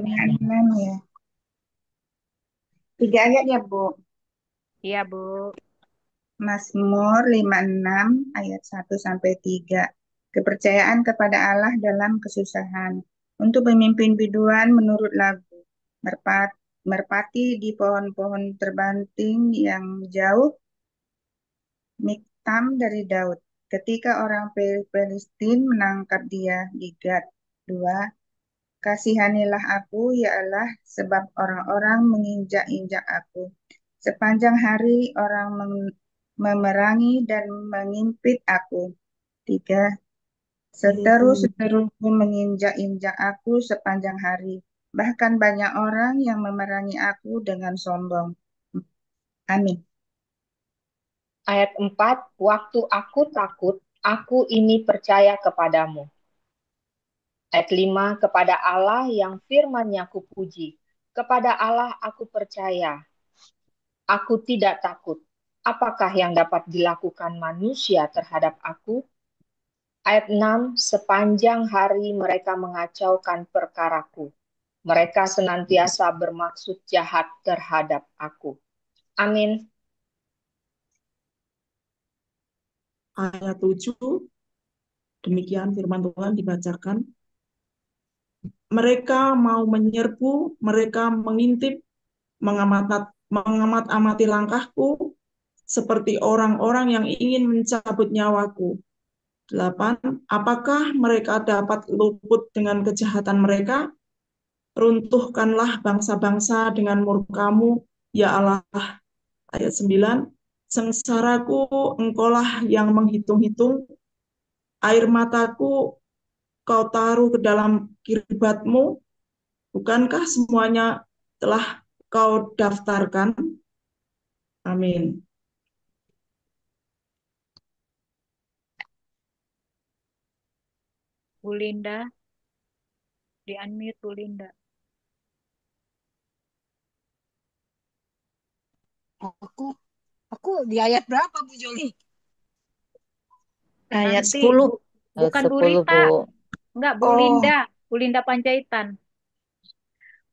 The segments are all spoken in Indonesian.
6 ya. 3 ayat ya, Bu. Iya, Bu. Mazmur 56 ayat 1-3. Kepercayaan kepada Allah dalam kesusahan. Untuk pemimpin biduan menurut lagu. Merpati di pohon-pohon terbanting yang jauh, Miktam dari Daud. Ketika orang Filistin menangkap dia di Gad. 2. Kasihanilah aku, ya Allah, sebab orang-orang menginjak-injak aku. Sepanjang hari orang memerangi dan mengimpit aku. 3. Seterus-seterusnya menginjak-injak aku sepanjang hari. Bahkan banyak orang yang memerangi aku dengan sombong. Amin. Ayat 4, waktu aku takut, aku ini percaya kepadamu. Ayat 5, kepada Allah yang firman-Nya kupuji. Kepada Allah aku percaya, aku tidak takut. Apakah yang dapat dilakukan manusia terhadap aku? Ayat 6, sepanjang hari mereka mengacaukan perkaraku. Mereka senantiasa bermaksud jahat terhadap aku. Amin. Ayat 7, demikian firman Tuhan dibacakan. Mereka mau menyerbu, mereka mengintip, mengamat-amati langkahku, seperti orang-orang yang ingin mencabut nyawaku. 8. Apakah mereka dapat luput dengan kejahatan mereka? Runtuhkanlah bangsa-bangsa dengan murka-Mu, ya Allah. Ayat 9. Sengsaraku engkaulah yang menghitung-hitung, air mataku kau taruh ke dalam kirbatmu, bukankah semuanya telah kau daftarkan? Amin. Bu Linda, di-unmute Bu Linda. Aku di ayat berapa Bu Joli? Ayat Nanti 10. Ayat bukan Bu 10, Rita, Bu. enggak Bu Oh, Linda, Bu Linda Panjaitan.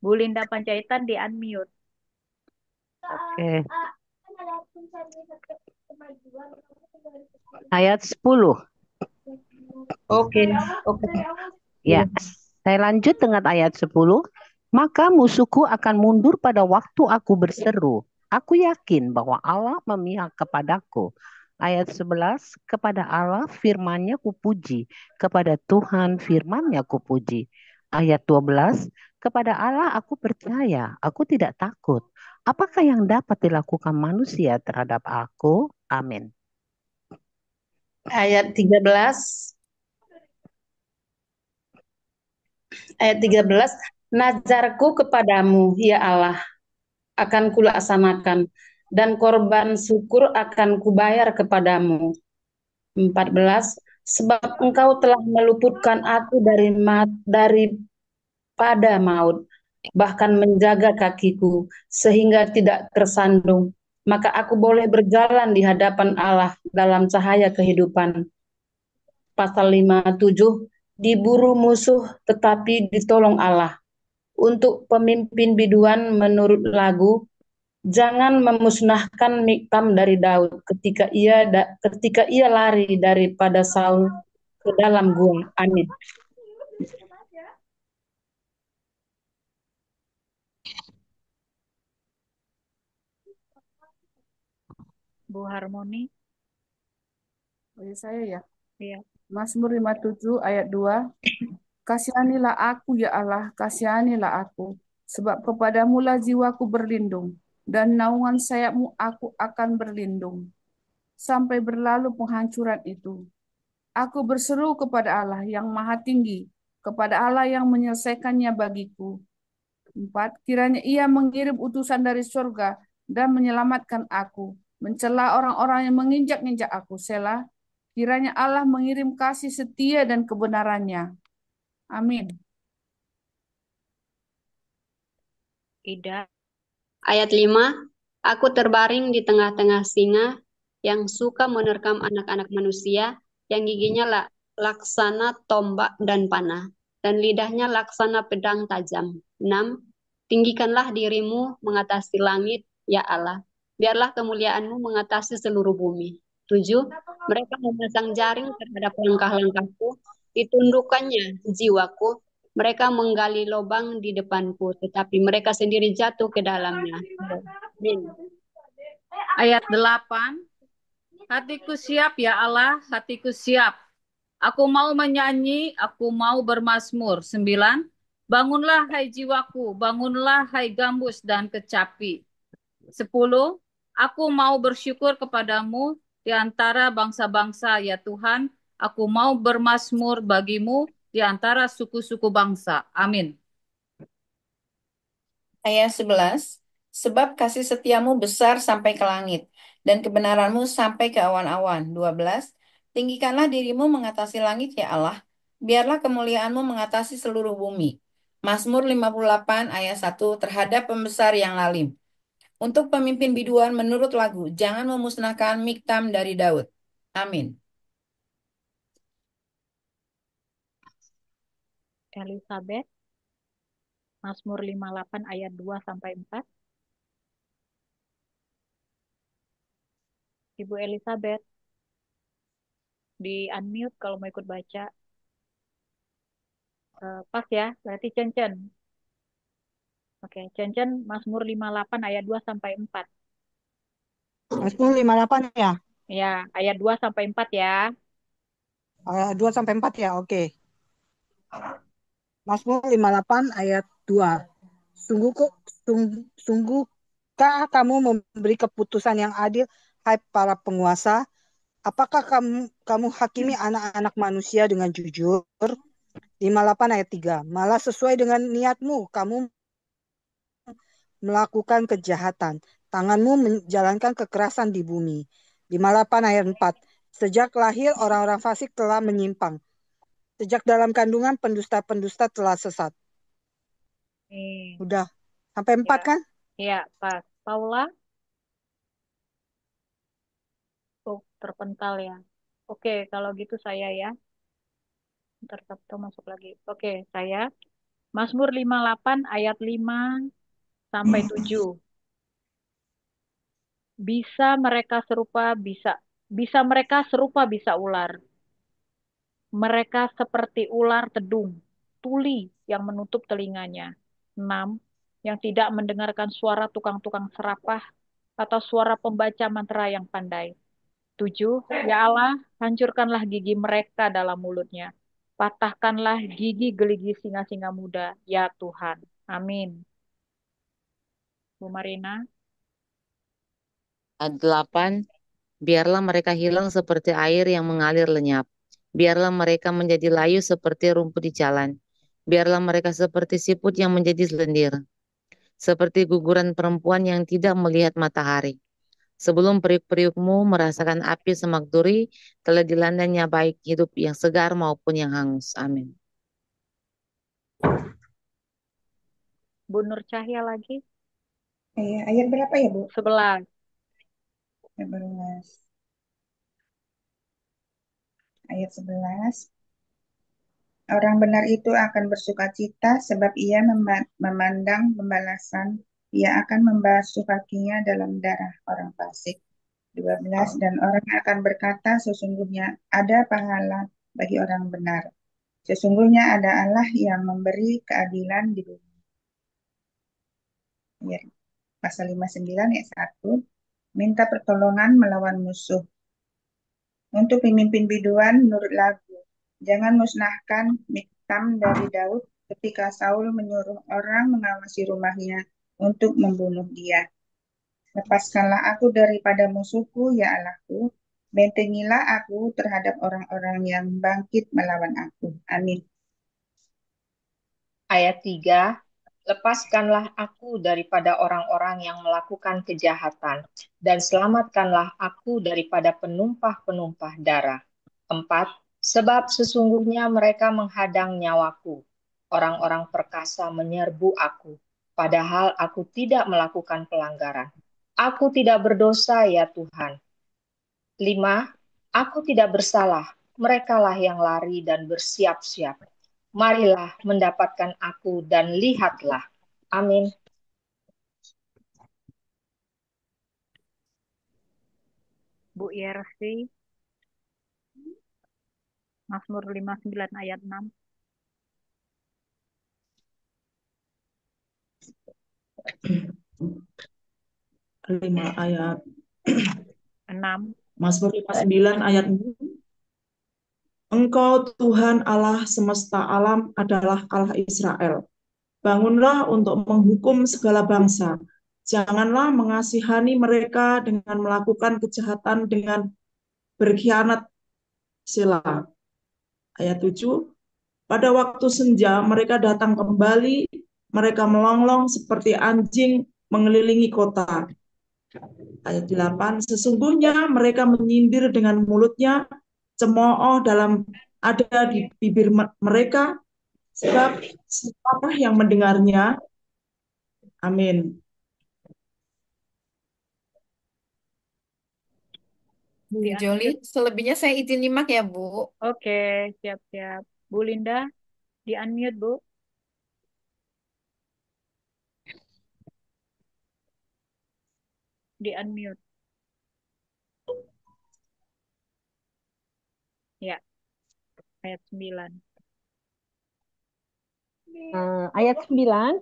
Bu Linda Panjaitan di-unmute. Oke. Ayat 10. Oke, oke. Ya, saya lanjut dengan ayat 10. Maka musuhku akan mundur pada waktu aku berseru. Aku yakin bahwa Allah memihak kepadaku. Ayat 11, kepada Allah firman-Nya kupuji, kepada Tuhan firman-Nya kupuji. Ayat 12, kepada Allah aku percaya, aku tidak takut. Apakah yang dapat dilakukan manusia terhadap aku? Amin. Ayat 13. Ayat 13. Nazarku kepadamu, ya Allah, akan kulaksanakan, dan korban syukur akan kubayar kepadamu. 14. Sebab engkau telah meluputkan aku daripada maut, bahkan menjaga kakiku, sehingga tidak tersandung. Maka aku boleh berjalan di hadapan Allah dalam cahaya kehidupan. Pasal 57, diburu musuh tetapi ditolong Allah. Untuk pemimpin biduan menurut lagu, jangan memusnahkan Miktam dari Daud ketika ia lari daripada Saul ke dalam gua. Amin. Bu Harmoni, Saya ya. ya. Mazmur 57 ayat 2. Kasihanilah aku ya Allah, kasihanilah aku, sebab kepadamu lah jiwaku berlindung, dan naungan sayapmu aku akan berlindung, sampai berlalu penghancuran itu. Aku berseru kepada Allah yang maha tinggi, kepada Allah yang menyelesaikannya bagiku. 4. Kiranya ia mengirim utusan dari surga dan menyelamatkan aku, mencela orang-orang yang menginjak-injak aku. Selah. Kiranya Allah mengirim kasih setia dan kebenarannya. Amin. Ida, Ayat 5, aku terbaring di tengah-tengah singa yang suka menerkam anak-anak manusia, yang giginya laksana tombak dan panah. dan lidahnya laksana pedang tajam. 6. Tinggikanlah dirimu mengatasi langit, ya Allah. Biarlah kemuliaanmu mengatasi seluruh bumi. 7. Mereka memasang jaring terhadap langkah-langkahku, ditundukkannya jiwaku. Mereka menggali lubang di depanku, tetapi mereka sendiri jatuh ke dalamnya. Amin. Ayat 8. Hatiku siap ya Allah, hatiku siap. Aku mau menyanyi, aku mau bermazmur. 9. Bangunlah hai jiwaku, bangunlah hai gambus dan kecapi. 10. Aku mau bersyukur kepadamu di antara bangsa-bangsa, ya Tuhan. Aku mau bermazmur bagimu di antara suku-suku bangsa. Amin. Ayat 11. Sebab kasih setiamu besar sampai ke langit, dan kebenaranmu sampai ke awan-awan. 12. Tinggikanlah dirimu mengatasi langit, ya Allah. Biarlah kemuliaanmu mengatasi seluruh bumi. Mazmur 58 ayat 1 terhadap pembesar yang lalim. Untuk pemimpin biduan menurut lagu, jangan memusnahkan miktam dari Daud. Amin. Elizabeth, Mazmur 58 ayat 2 sampai 4. Ibu Elizabeth, di unmute kalau mau ikut baca. Pas ya, berarti Cencen. Oke, Cencen Mazmur 58 ayat 2 sampai 4. Mazmur 58 ya? Ya, ayat 2 sampai 4 ya. Ayat 2 sampai 4 ya, oke. Mazmur 58 ayat 2. Sungguhkah kamu memberi keputusan yang adil, hai para penguasa? Apakah kamu hakimi anak-anak manusia dengan jujur? 58 ayat 3. Malah sesuai dengan niatmu, kamu melakukan kejahatan. Tanganmu menjalankan kekerasan di bumi. 58 ayat 4. Sejak lahir orang-orang fasik telah menyimpang. Sejak dalam kandungan pendusta-pendusta telah sesat. Udah. Sampai 4 kan? Iya, pas. Paula? Oh, terpental ya. Oke, kalau gitu saya ya. Ntar Sabtu masuk lagi. Oke, saya. Mazmur 58 ayat 5 sampai 7. Bisa mereka serupa bisa ular. Mereka seperti ular tedung, tuli yang menutup telinganya. 6. Yang tidak mendengarkan suara tukang-tukang serapah atau suara pembaca mantra yang pandai. 7. Ya Allah, hancurkanlah gigi mereka dalam mulutnya. Patahkanlah gigi geligi singa-singa muda, ya Tuhan. Amin. Bu Marina. Ayat 8. Biarlah mereka hilang seperti air yang mengalir lenyap. Biarlah mereka menjadi layu seperti rumput di jalan. Biarlah mereka seperti siput yang menjadi lendir. Seperti guguran perempuan yang tidak melihat matahari. Sebelum periuk-periukmu merasakan api semak duri, telah dilandanya baik hidup yang segar maupun yang hangus. Amin. Bu Nur Cahya lagi. Ayat berapa ya, Bu? 11. 11. Ayat 11. Orang benar itu akan bersukacita sebab ia memandang pembalasan. Ia akan membasuh kakinya dalam darah orang fasik. 12. Dan orang akan berkata, sesungguhnya ada pahala bagi orang benar. Sesungguhnya ada Allah yang memberi keadilan di bumi. Ya, pasal 59 ayat 1. Minta pertolongan melawan musuh. Untuk pemimpin biduan menurut lagu. Jangan musnahkan Miktam dari Daud ketika Saul menyuruh orang mengawasi rumahnya untuk membunuh dia. Lepaskanlah aku daripada musuhku, ya Allahku. Bentengilah aku terhadap orang-orang yang bangkit melawan aku. Amin. Ayat 3. Lepaskanlah aku daripada orang-orang yang melakukan kejahatan, dan selamatkanlah aku daripada penumpah-penumpah darah. 4. Sebab sesungguhnya mereka menghadang nyawaku. Orang-orang perkasa menyerbu aku, padahal aku tidak melakukan pelanggaran. Aku tidak berdosa, ya Tuhan. 5. Aku tidak bersalah, merekalah yang lari dan bersiap-siap. marilah mendapatkan aku dan lihatlah. Amin. Bu Yersi, Mazmur 59 ayat 6. 5 ayat 6. Mazmur 59 ayat 6. Engkau Tuhan Allah semesta alam adalah Allah Israel. Bangunlah untuk menghukum segala bangsa. Janganlah mengasihani mereka dengan melakukan kejahatan dengan berkhianat. Selah. Ayat 7. Pada waktu senja mereka datang kembali, mereka melonglong seperti anjing mengelilingi kota. Ayat 8. Sesungguhnya mereka menyindir dengan mulutnya, cemooh ada di bibir mereka, sebab siapa yang mendengarnya? Amin. Bu Joli, selebihnya saya izin nyimak ya, Bu. Oke, siap-siap. Bu Linda, di-unmute, Bu. Di-unmute. Ya, ayat 9. Ayat 9.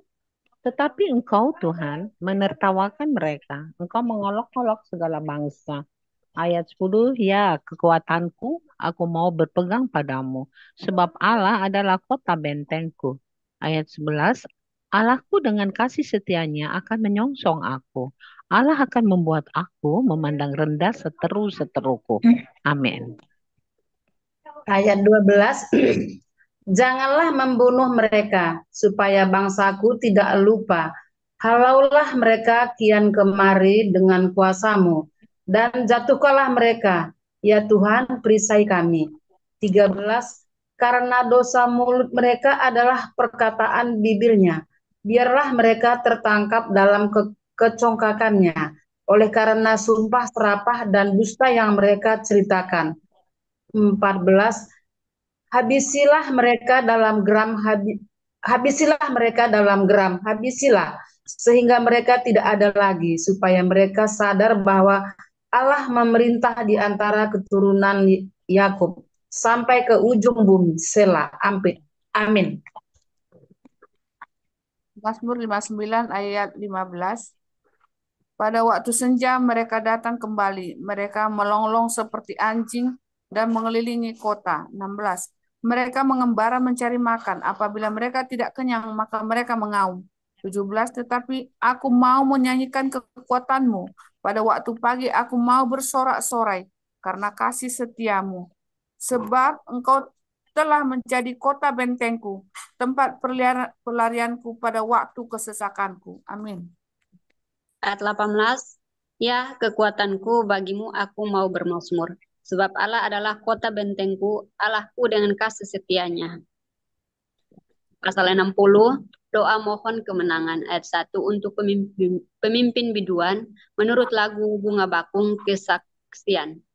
Tetapi Engkau Tuhan menertawakan mereka. Engkau mengolok-olok segala bangsa. Ayat 10, ya kekuatanku, aku mau berpegang padamu. Sebab Allah adalah kota bentengku. Ayat 11, Allahku dengan kasih setianya akan menyongsong aku. Allah akan membuat aku memandang rendah seteru-seteruku. Amin. Ayat 12. Janganlah membunuh mereka, supaya bangsaku tidak lupa. Halaulah mereka kian kemari dengan kuasamu, dan jatuhkanlah mereka, ya Tuhan, perisai kami. 13. Karena dosa mulut mereka adalah perkataan bibirnya, biarlah mereka tertangkap dalam kecongkakannya, oleh karena sumpah serapah dan dusta yang mereka ceritakan. 14. Habisilah mereka dalam geram, habisilah mereka dalam geram, habisilah, sehingga mereka tidak ada lagi, supaya mereka sadar bahwa Allah memerintah di antara keturunan Yakub sampai ke ujung bumi. Selah. Amin. Mazmur 59 ayat 15. Pada waktu senja mereka datang kembali. Mereka melonglong seperti anjing dan mengelilingi kota. 16. Mereka mengembara mencari makan. Apabila mereka tidak kenyang, maka mereka mengaum. 17. Tetapi aku mau menyanyikan kekuatanmu. Pada waktu pagi aku mau bersorak-sorai karena kasih setiamu. Sebab engkau telah menjadi kota bentengku, tempat pelarianku pada waktu kesesakanku. Amin. Ayat 18. Ya, kekuatanku bagimu aku mau bermazmur. Sebab Allah adalah kota bentengku, Allahku dengan kasih setianya. Pasal 60, doa mohon kemenangan. Ayat 1, untuk pemimpin biduan, menurut lagu Bunga Bakung kesaksian.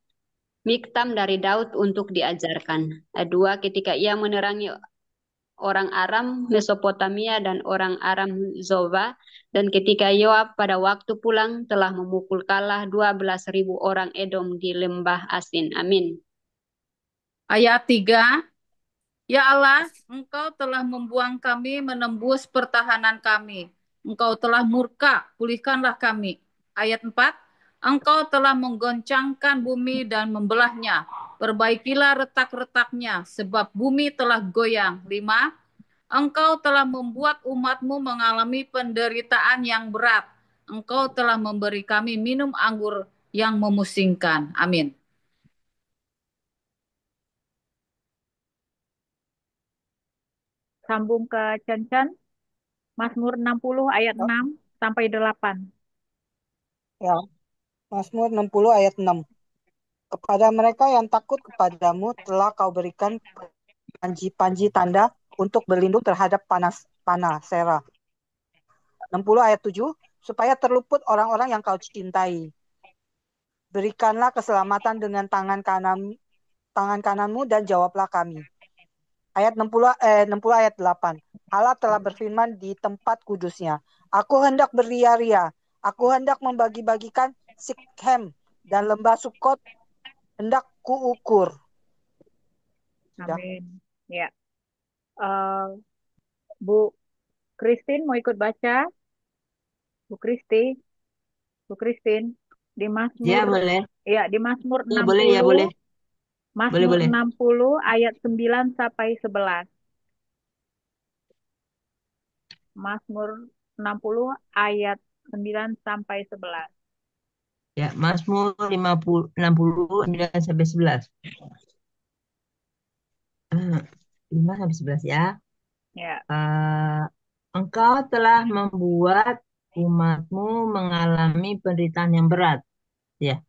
Miktam dari Daud untuk diajarkan. Ayat 2, ketika ia menerangi orang Aram Mesopotamia dan orang Aram Zoba, dan ketika Yoab pada waktu pulang telah memukul kalah 12.000 orang Edom di lembah Asin. Amin. Ayat 3. Ya Allah, Engkau telah membuang kami menembus pertahanan kami. Engkau telah murka, pulihkanlah kami. Ayat 4. Engkau telah menggoncangkan bumi dan membelahnya. Perbaikilah retak-retaknya, sebab bumi telah goyang. 5. Engkau telah membuat umatmu mengalami penderitaan yang berat. Engkau telah memberi kami minum anggur yang memusingkan. Amin. Sambung ke Cen-Cen. Mazmur 60 ayat 6 sampai 8. Ya, Mazmur 60 ayat 6. Kepada mereka yang takut kepadamu telah kau berikan panji-panji tanda untuk berlindung terhadap panah Sera. 60 ayat 7. Supaya terluput orang-orang yang kau cintai. Berikanlah keselamatan dengan tangan kananmu dan jawablah kami. Ayat 60 ayat 8. Allah telah berfirman di tempat kudusnya. Aku hendak beria-ria. Aku hendak membagi-bagikan Sikhem dan lembah Sukot hendak kuukur. Sudah. Amin. Ya. Eh, Bu Christine mau ikut baca? Bu Christine, Bu Christine di Ya, Mazmur boleh. ya di Mazmur Ya, boleh, ya, 60 boleh. Boleh, Mazmur boleh. 60 ayat 9 sampai 11. Mazmur 60 ayat 9 sampai 11. Ya, Mazmur 60 sampai 11. 5 sampai 11 ya. Ya. Engkau telah membuat umatmu mengalami penderitaan yang berat. Ya,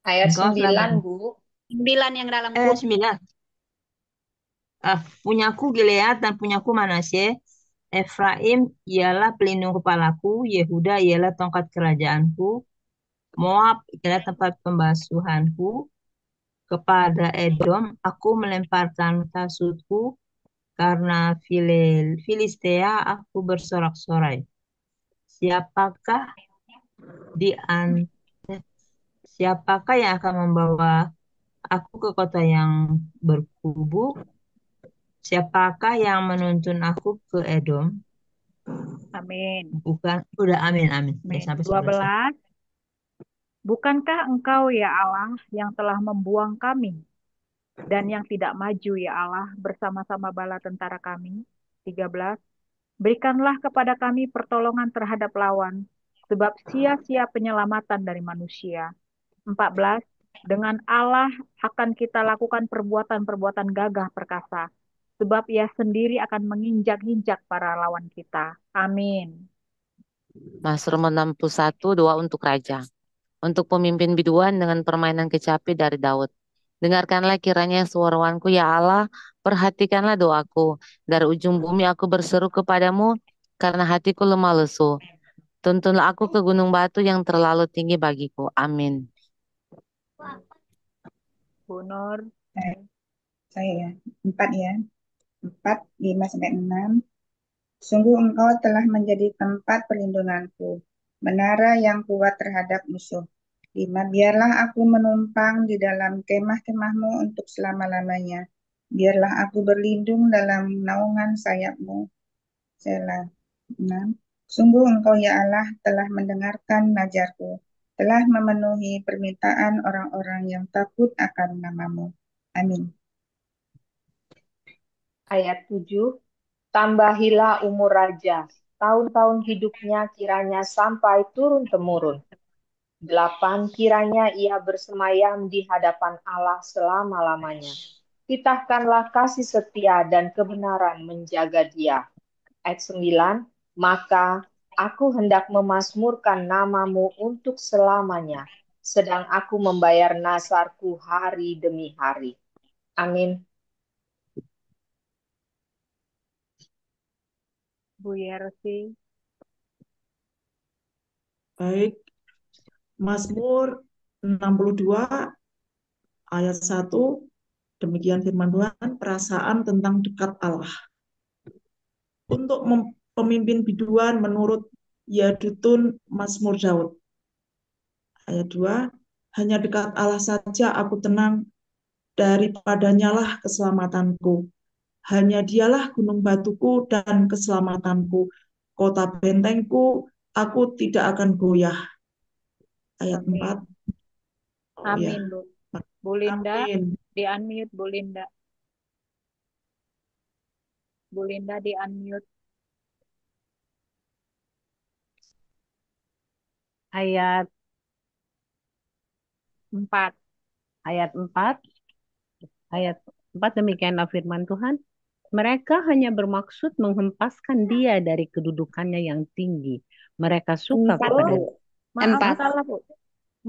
Ayat engkau telah 9, Bu. 9 yang dalam 9. Punyaku Gilead dan punyaku Manasye. Efraim ialah pelindung kepalaku, Yehuda ialah tongkat kerajaanku, Moab ialah tempat pembasuhanku. Kepada Edom aku melemparkan kasutku, karena Filistea aku bersorak-sorai. Siapakah di an- Siapakah yang akan membawa aku ke kota yang berkubu? Siapakah yang menuntun aku ke Edom? Amin. Bukan, udah amin, amin. Ya, Amin. sampai 11 ya. 12. Bukankah engkau ya Allah yang telah membuang kami dan yang tidak maju ya Allah bersama-sama bala tentara kami? 13. Berikanlah kepada kami pertolongan terhadap lawan, sebab sia-sia penyelamatan dari manusia. 14. Dengan Allah akan kita lakukan perbuatan-perbuatan gagah perkasa, sebab ia sendiri akan menginjak-injak para lawan kita. Amin. Mazmur 61, doa untuk raja. Untuk pemimpin biduan dengan permainan kecapi dari Daud. Dengarkanlah kiranya suaraku ya Allah, perhatikanlah doaku. Dari ujung bumi aku berseru kepadamu, karena hatiku lemah lesu. Tuntunlah aku ke gunung batu yang terlalu tinggi bagiku. Amin. Bu Nur. Saya ya. 4 ya. 4, 5 sampai 6. Sungguh engkau telah menjadi tempat perlindunganku, menara yang kuat terhadap musuh. 5. Biarlah aku menumpang di dalam kemah-kemahmu untuk selama-lamanya. Biarlah aku berlindung dalam naungan sayapmu. Selah. 6. Sungguh engkau ya Allah telah mendengarkan najarku, telah memenuhi permintaan orang-orang yang takut akan namamu. Amin. Ayat 7. Tambahilah umur raja, tahun-tahun hidupnya kiranya sampai turun-temurun. 8. Kiranya ia bersemayam di hadapan Allah selama-lamanya. Titahkanlah kasih setia dan kebenaran menjaga dia. Ayat 9. Maka aku hendak memasmurkan namamu untuk selamanya, sedang aku membayar nasarku hari demi hari. Amin. Bu Yersi. Baik, Mazmur 62 ayat 1, demikian firman Tuhan, perasaan tentang dekat Allah. Untuk pemimpin biduan menurut Yadutun Mazmur Daud. Ayat 2, hanya dekat Allah saja aku tenang, daripadanya lah keselamatanku. Hanya dialah gunung batuku dan keselamatanku, kota bentengku, aku tidak akan goyah. Ayat 4. Amin, Bu. Bu Linda, Amin. di-unmute Bu Linda. Bu Linda di-unmute. Ayat 4. Ayat 4. Ayat 4 demikianlah firman Tuhan. Mereka hanya bermaksud menghempaskan dia dari kedudukannya yang tinggi. Mereka suka 4, kepada Bu. Maaf, 4. salah, Bu.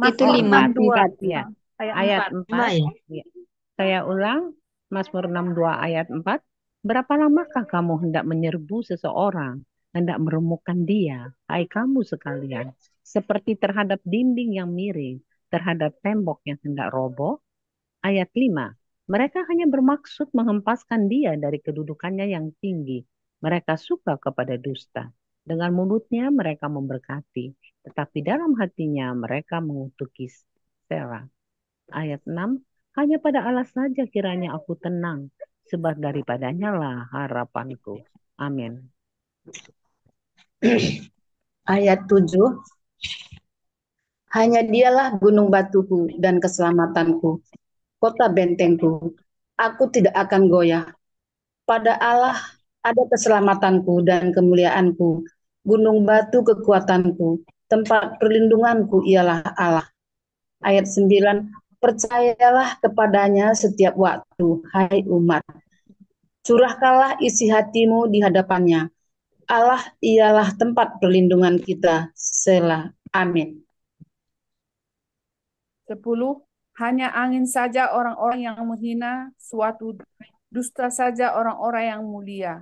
Itu Mazmur 5. 62. 4. Ya. Ayat 4. 4. Ya. Saya ulang, Mazmur 62 ayat 4. Berapa lamakah kamu hendak menyerbu seseorang, hendak meremukkan dia, hai kamu sekalian, seperti terhadap dinding yang miring, terhadap tembok yang hendak roboh? Ayat 5. Mereka hanya bermaksud menghempaskan dia dari kedudukannya yang tinggi. Mereka suka kepada dusta. Dengan mulutnya mereka memberkati, tetapi dalam hatinya mereka mengutuki Sela. Ayat 6, hanya pada Allah saja kiranya aku tenang, sebab daripadanya lah harapanku. Amin. Ayat 7, hanya dialah gunung batuku dan keselamatanku, kota bentengku. Aku tidak akan goyah. Pada Allah ada keselamatanku dan kemuliaanku, gunung batu kekuatanku, tempat perlindunganku ialah Allah. Ayat 9, percayalah kepadanya setiap waktu, hai umat. Curahkanlah isi hatimu di hadapannya. Allah ialah tempat perlindungan kita. Selah. Amin. 10. Hanya angin saja orang-orang yang menghina, suatu dusta saja orang-orang yang mulia.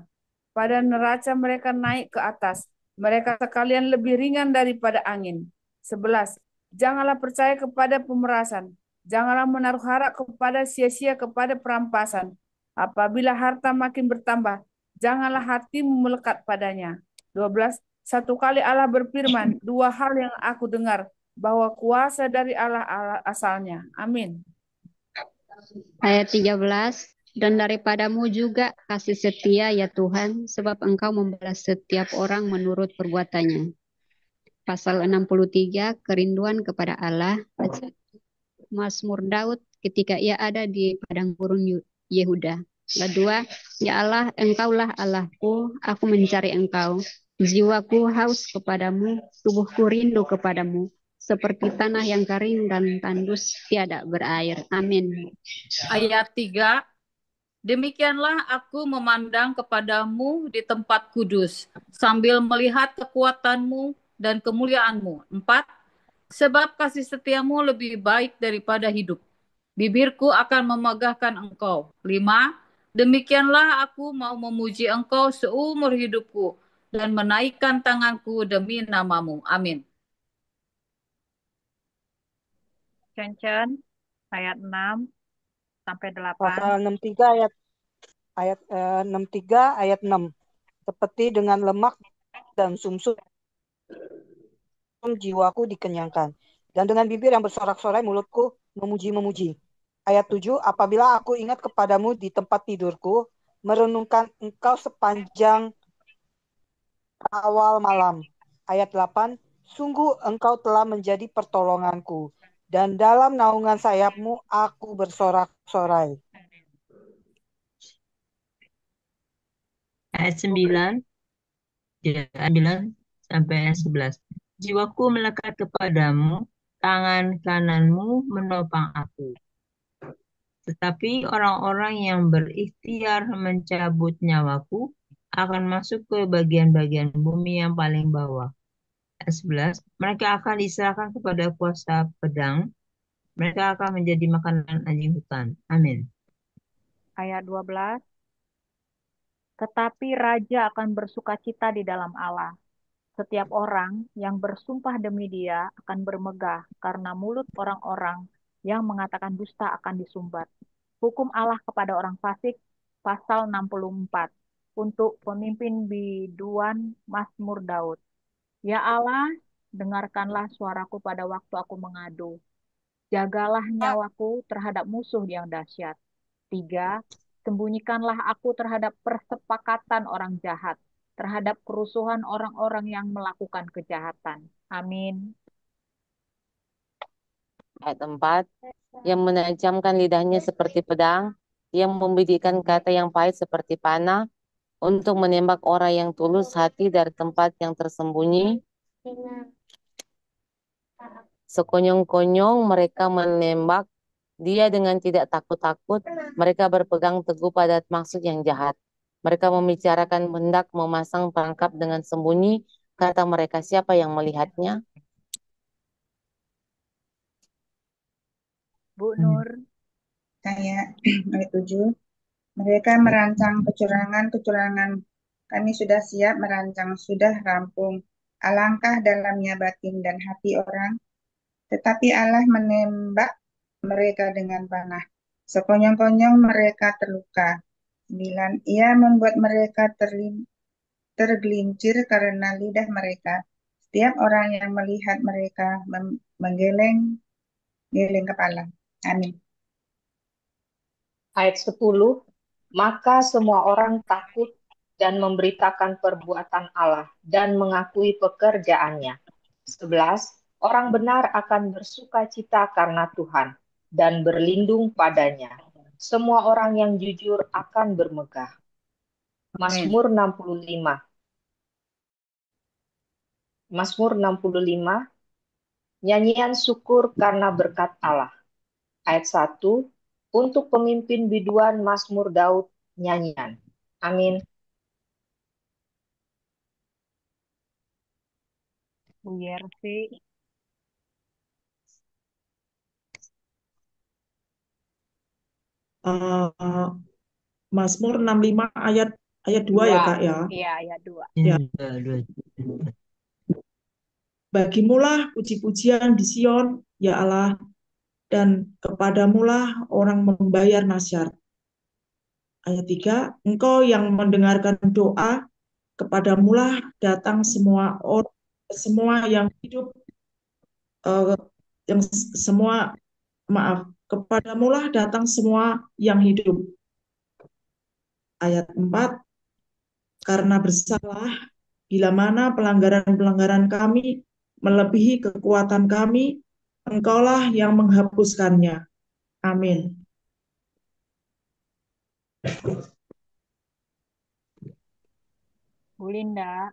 Pada neraca mereka naik ke atas, mereka sekalian lebih ringan daripada angin. 11. Janganlah percaya kepada pemerasan, janganlah menaruh harap kepada sia-sia kepada perampasan. Apabila harta makin bertambah, janganlah hatimu melekat padanya. 12. Satu kali Allah berfirman, dua hal yang aku dengar, bahwa kuasa dari Allah asalnya. Amin. Ayat 13, dan daripadamu juga kasih setia ya Tuhan, sebab Engkau membalas setiap orang menurut perbuatannya. Pasal 63, kerinduan kepada Allah. Mazmur Daud ketika ia ada di padang gurun Yehuda. Kedua, ya Allah, Engkaulah Allahku, aku mencari Engkau. Jiwaku haus kepadamu, tubuhku rindu kepadamu, seperti tanah yang kering dan tandus tiada berair. Amin. Ayat 3, demikianlah aku memandang kepadamu di tempat kudus, sambil melihat kekuatanmu dan kemuliaanmu. 4, sebab kasih setiamu lebih baik daripada hidup. Bibirku akan memegahkan engkau. 5, demikianlah aku mau memuji engkau seumur hidupku dan menaikkan tanganku demi namamu. Amin. Cen-cen, ayat 6 sampai 8. Pasal 63 ayat 6. Seperti dengan lemak dan sumsum jiwaku dikenyangkan. Dan dengan bibir yang bersorak-sorai mulutku memuji-memuji. Ayat 7, apabila aku ingat kepadamu di tempat tidurku, merenungkan engkau sepanjang awal malam. Ayat 8, sungguh engkau telah menjadi pertolonganku, dan dalam naungan sayapmu aku bersorak-sorai. Ayat 9 sampai ayat 11. Jiwaku melekat kepadamu, tangan kananmu menopang aku. Tetapi orang-orang yang berikhtiar mencabut nyawaku akan masuk ke bagian-bagian bumi yang paling bawah. Ayat 11, mereka akan diserahkan kepada kuasa pedang, mereka akan menjadi makanan anjing hutan. Amin. Ayat 12, tetapi raja akan bersukacita di dalam Allah. Setiap orang yang bersumpah demi dia akan bermegah, karena mulut orang-orang yang mengatakan dusta akan disumbat. Hukum Allah kepada orang fasik, pasal 64, untuk pemimpin biduan Mazmur Daud. Ya Allah, dengarkanlah suaraku pada waktu aku mengadu. Jagalah nyawaku terhadap musuh yang dahsyat. 3, sembunyikanlah aku terhadap persepakatan orang jahat, terhadap kerusuhan orang-orang yang melakukan kejahatan. Amin. Ayat 4, yang menajamkan lidahnya seperti pedang, yang membidikan kata yang pahit seperti panah, untuk menembak orang yang tulus hati dari tempat yang tersembunyi. Sekonyong-konyong mereka menembak dia dengan tidak takut-takut. Mereka berpegang teguh pada maksud yang jahat. Mereka membicarakan hendak memasang perangkap dengan sembunyi. Kata mereka, siapa yang melihatnya? Bu Nur. Saya ayat 7. Mereka merancang kecurangan-kecurangan. Kami sudah siap merancang, sudah rampung. Alangkah dalamnya batin dan hati orang. Tetapi Allah menembak mereka dengan panah. Sekonyong-konyong mereka terluka. 9. Ia membuat mereka tergelincir karena lidah mereka. Setiap orang yang melihat mereka menggeleng kepala. Amin. Ayat 10, maka semua orang takut dan memberitakan perbuatan Allah dan mengakui pekerjaannya. 11, orang benar akan bersuka cita karena Tuhan dan berlindung padanya. Semua orang yang jujur akan bermegah. Mazmur 65. Mazmur 65, nyanyian syukur karena berkat Allah. Ayat 1, untuk pemimpin biduan Mazmur Daud nyanyian. Amin. Bu Yersi. Mazmur 65 ayat 2 ya Kak ya. Iya, ayat 2. Ya. Bagimulah puji-pujian di Sion, ya Allah, dan kepadamulah orang membayar nasyar. Ayat 3, Engkau yang mendengarkan doa, kepadamulah datang semua yang hidup, kepadamulah datang semua yang hidup. Ayat 4, karena bersalah, bila mana pelanggaran-pelanggaran kami melebihi kekuatan kami, Engkaulah yang menghapuskannya. Amin. Bu Linda.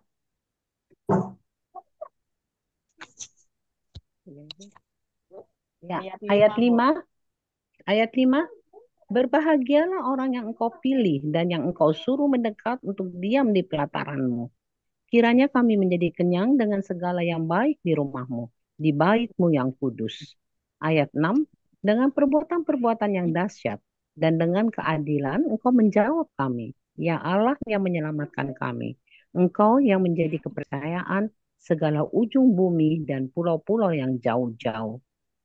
Ya, ayat 5. Ayat 5. Berbahagialah orang yang engkau pilih dan yang engkau suruh mendekat untuk diam di pelataranmu. Kiranya kami menjadi kenyang dengan segala yang baik di rumahmu, di baitmu yang kudus. Ayat 6, dengan perbuatan-perbuatan yang dahsyat dan dengan keadilan engkau menjawab kami. Ya Allah yang menyelamatkan kami. Engkau yang menjadi kepercayaan segala ujung bumi dan pulau-pulau yang jauh-jauh.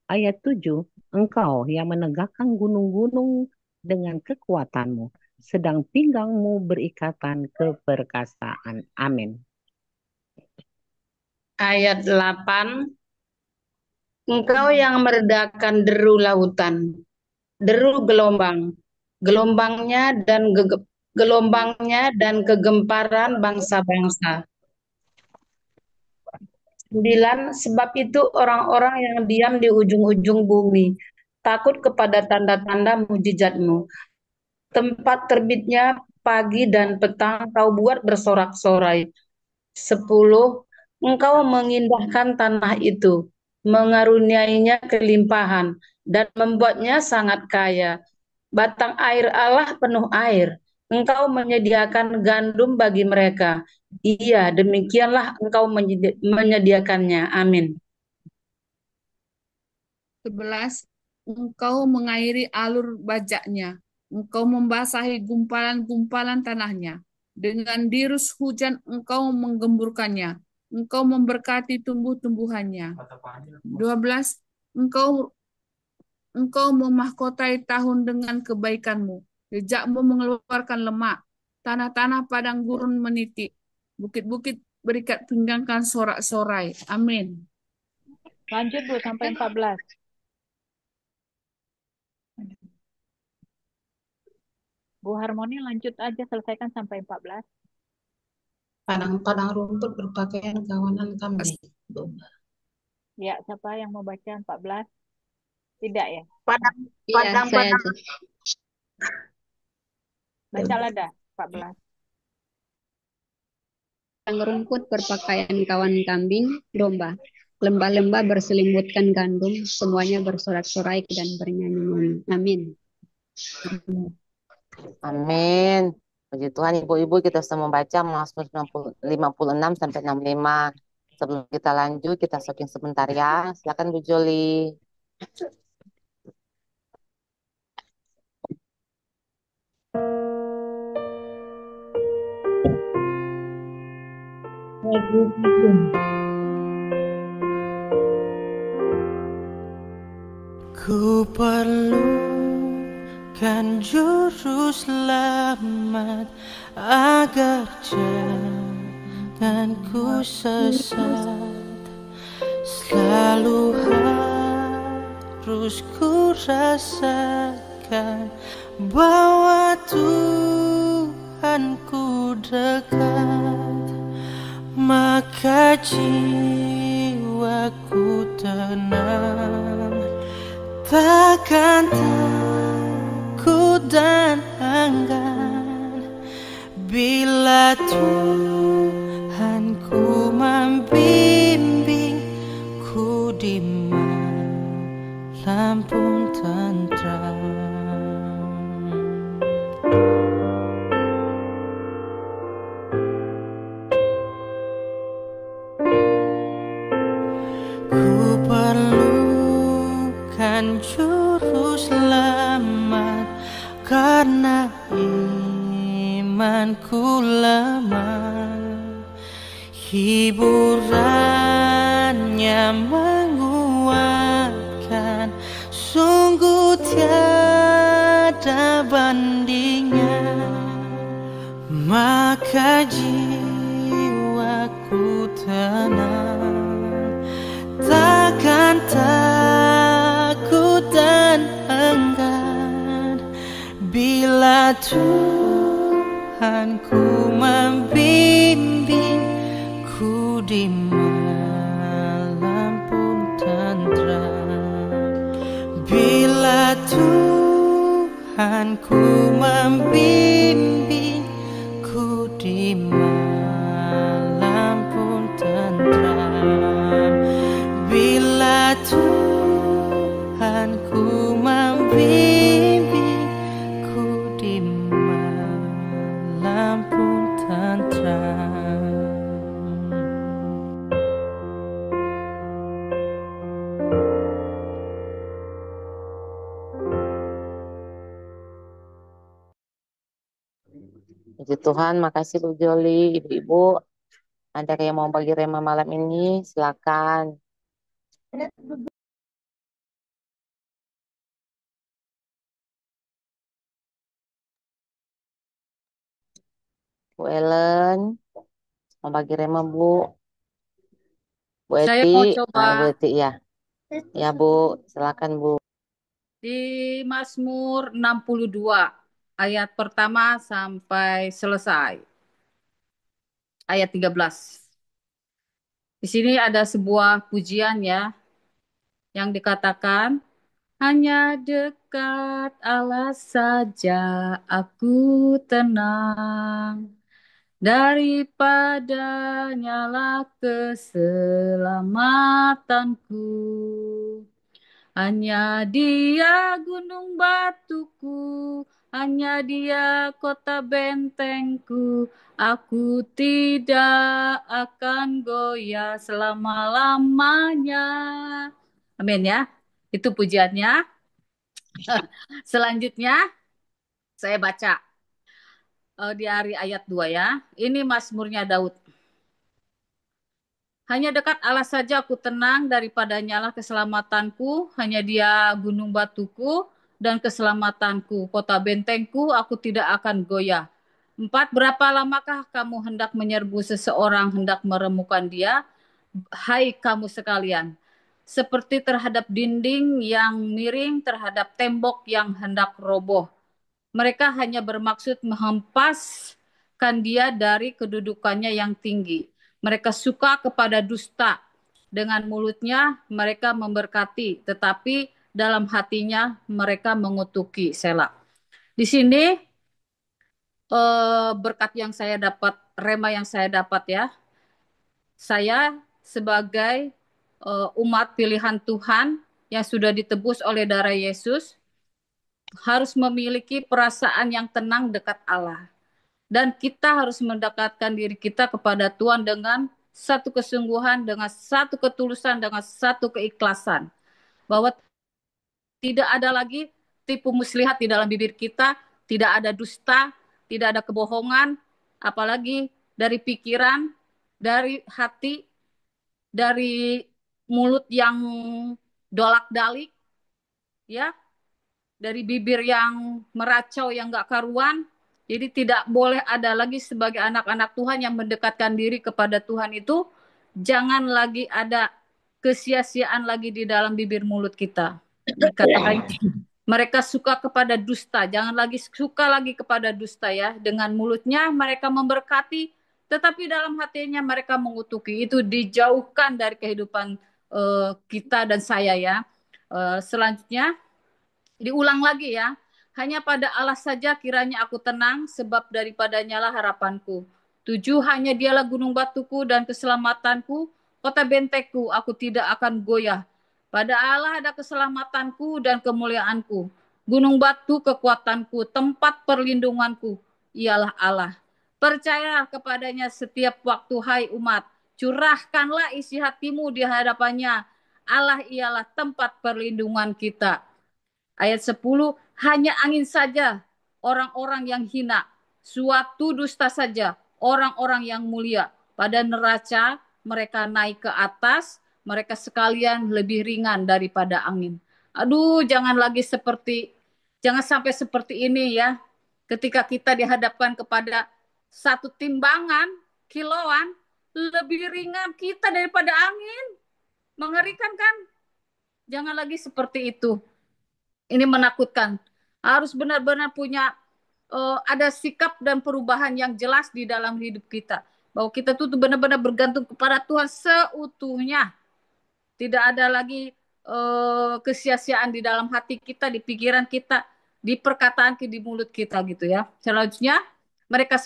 Ayat 7, engkau yang menegakkan gunung-gunung dengan kekuatanmu, sedang pinggangmu berikatan keperkasaan. Amin. Ayat 8, engkau yang meredakan deru lautan, deru gelombangnya dan kegemparan bangsa-bangsa. 9, sebab itu orang-orang yang diam di ujung-ujung bumi takut kepada tanda-tanda mujizatmu. Tempat terbitnya pagi dan petang kau buat bersorak-sorai. 10, engkau mengindahkan tanah itu, mengaruniainya kelimpahan, dan membuatnya sangat kaya. Batang air Allah penuh air. Engkau menyediakan gandum bagi mereka. Iya, demikianlah engkau menyediakannya. Amin. 11, engkau mengairi alur bajaknya. Engkau membasahi gumpalan-gumpalan tanahnya. Dengan dirus hujan engkau menggemburkannya. Engkau memberkati tumbuh-tumbuhannya. 12, engkau memahkotai tahun dengan kebaikanmu. Jejakmu mengeluarkan lemak. Tanah-tanah padang gurun menitik. Bukit-bukit berikat pinggangkan sorak-sorai. Amin. Lanjut Bu sampai 14. Bu Harmoni lanjut aja, selesaikan sampai 14. Padang-padang rumput berpakaian kawanan kambing. Ya, siapa yang mau baca 14? Tidak ya? Iya, saya aja. Baca Lada, 14. Padang rumput berpakaian kawan kambing, domba. Lembah-lembah berselimutkan gandum, semuanya bersorak-sorai dan bernyanyi. Amin. Amin. Puji Tuhan, Ibu-ibu, kita sudah membaca Mazmur 56 sampai 65. Sebelum kita lanjut, kita shopping sebentar ya. Silakan Bu Joli. Ku perlu Kan juru selamat agar jangan ku sesat. Selalu harus ku rasakan bahwa Tuhanku dekat, maka jiwaku tenang, takkan takut dan enggan bila Tuhanku membimbingku di malam pun tentram. Ku perlukan juru selamat karena imanku lemah. Hiburannya menguatkan, sungguh tiada bandingnya. Maka jiwaku tenang, takkan takut dan enggan bila Tuhanku membimbingku di malam pun tentram. Bila Tuhanku membimbingku di malam pun tentram. Bila Tuhanku membimbingku di malam pun tentram. Puji Tuhan, makasih Bu Joli, Ibu-ibu. Ada yang mau bagi rema malam ini, silakan. Bu Ellen, mau bagi rema Bu. Bu Saya Eti, mau Bu coba Eti ya. Ya Bu, silakan Bu. di Mazmur 62 ayat pertama sampai selesai. Ayat 13. Di sini ada sebuah pujian ya yang dikatakan, hanya dekat Allah saja aku tenang, daripadanya lah keselamatanku. Hanya Dia gunung batuku, hanya Dia kota bentengku. Aku tidak akan goyah selama-lamanya. Amin ya. Itu pujiannya. Selanjutnya saya baca di ayat 2 ya. Ini Mazmurnya Daud. Hanya dekat Allah saja aku tenang, daripadanya lah keselamatanku. Hanya Dia gunung batuku dan keselamatanku. Kota bentengku, aku tidak akan goyah. 4. Berapa lamakah kamu hendak menyerbu seseorang, hendak meremukan dia? Hai kamu sekalian, seperti terhadap dinding yang miring, terhadap tembok yang hendak roboh. Mereka hanya bermaksud menghempaskan dia dari kedudukannya yang tinggi. Mereka suka kepada dusta. Dengan mulutnya mereka memberkati, tetapi dalam hatinya mereka mengutuki. Selah. Di sini berkat yang saya dapat, rema yang saya dapat ya. Saya sebagai umat pilihan Tuhan yang sudah ditebus oleh darah Yesus harus memiliki perasaan yang tenang dekat Allah. Dan kita harus mendekatkan diri kita kepada Tuhan dengan satu kesungguhan, dengan satu ketulusan, dengan satu keikhlasan. Bahwa tidak ada lagi tipu muslihat di dalam bibir kita, tidak ada dusta, tidak ada kebohongan, apalagi dari pikiran, dari hati, dari mulut yang dolak-dalik, ya. dari bibir yang meracau yang gak karuan. Jadi tidak boleh ada lagi sebagai anak-anak Tuhan yang mendekatkan diri kepada Tuhan itu, jangan lagi ada kesia-siaan lagi di dalam bibir mulut kita. Dikatakan mereka suka kepada dusta, jangan lagi suka lagi kepada dusta ya. Dengan mulutnya mereka memberkati, tetapi dalam hatinya mereka mengutuki. Itu dijauhkan dari kehidupan kita dan saya ya. Selanjutnya diulang lagi ya. Hanya pada Allah saja kiranya aku tenang, sebab daripadanya lah harapanku. 7, hanya dialah gunung batuku dan keselamatanku, kota bentekku, aku tidak akan goyah. Pada Allah ada keselamatanku dan kemuliaanku. Gunung batu kekuatanku, tempat perlindunganku, ialah Allah. Percayalah kepadanya setiap waktu, hai umat. Curahkanlah isi hatimu di hadapannya. Allah ialah tempat perlindungan kita. Ayat 10, hanya angin saja orang-orang yang hina, suatu dusta saja orang-orang yang mulia. Pada neraca mereka naik ke atas, mereka sekalian lebih ringan daripada angin. Aduh, jangan sampai seperti ini ya. Ketika kita dihadapkan kepada satu timbangan, kiloan, lebih ringan kita daripada angin. Mengerikan kan? Jangan lagi seperti itu. Ini menakutkan. Harus benar-benar punya ada sikap dan perubahan yang jelas di dalam hidup kita. Bahwa kita tuh benar-benar bergantung kepada Tuhan seutuhnya. Tidak ada lagi kesia-siaan di dalam hati kita, di pikiran kita, di perkataan kita, di mulut kita gitu ya. Selanjutnya mereka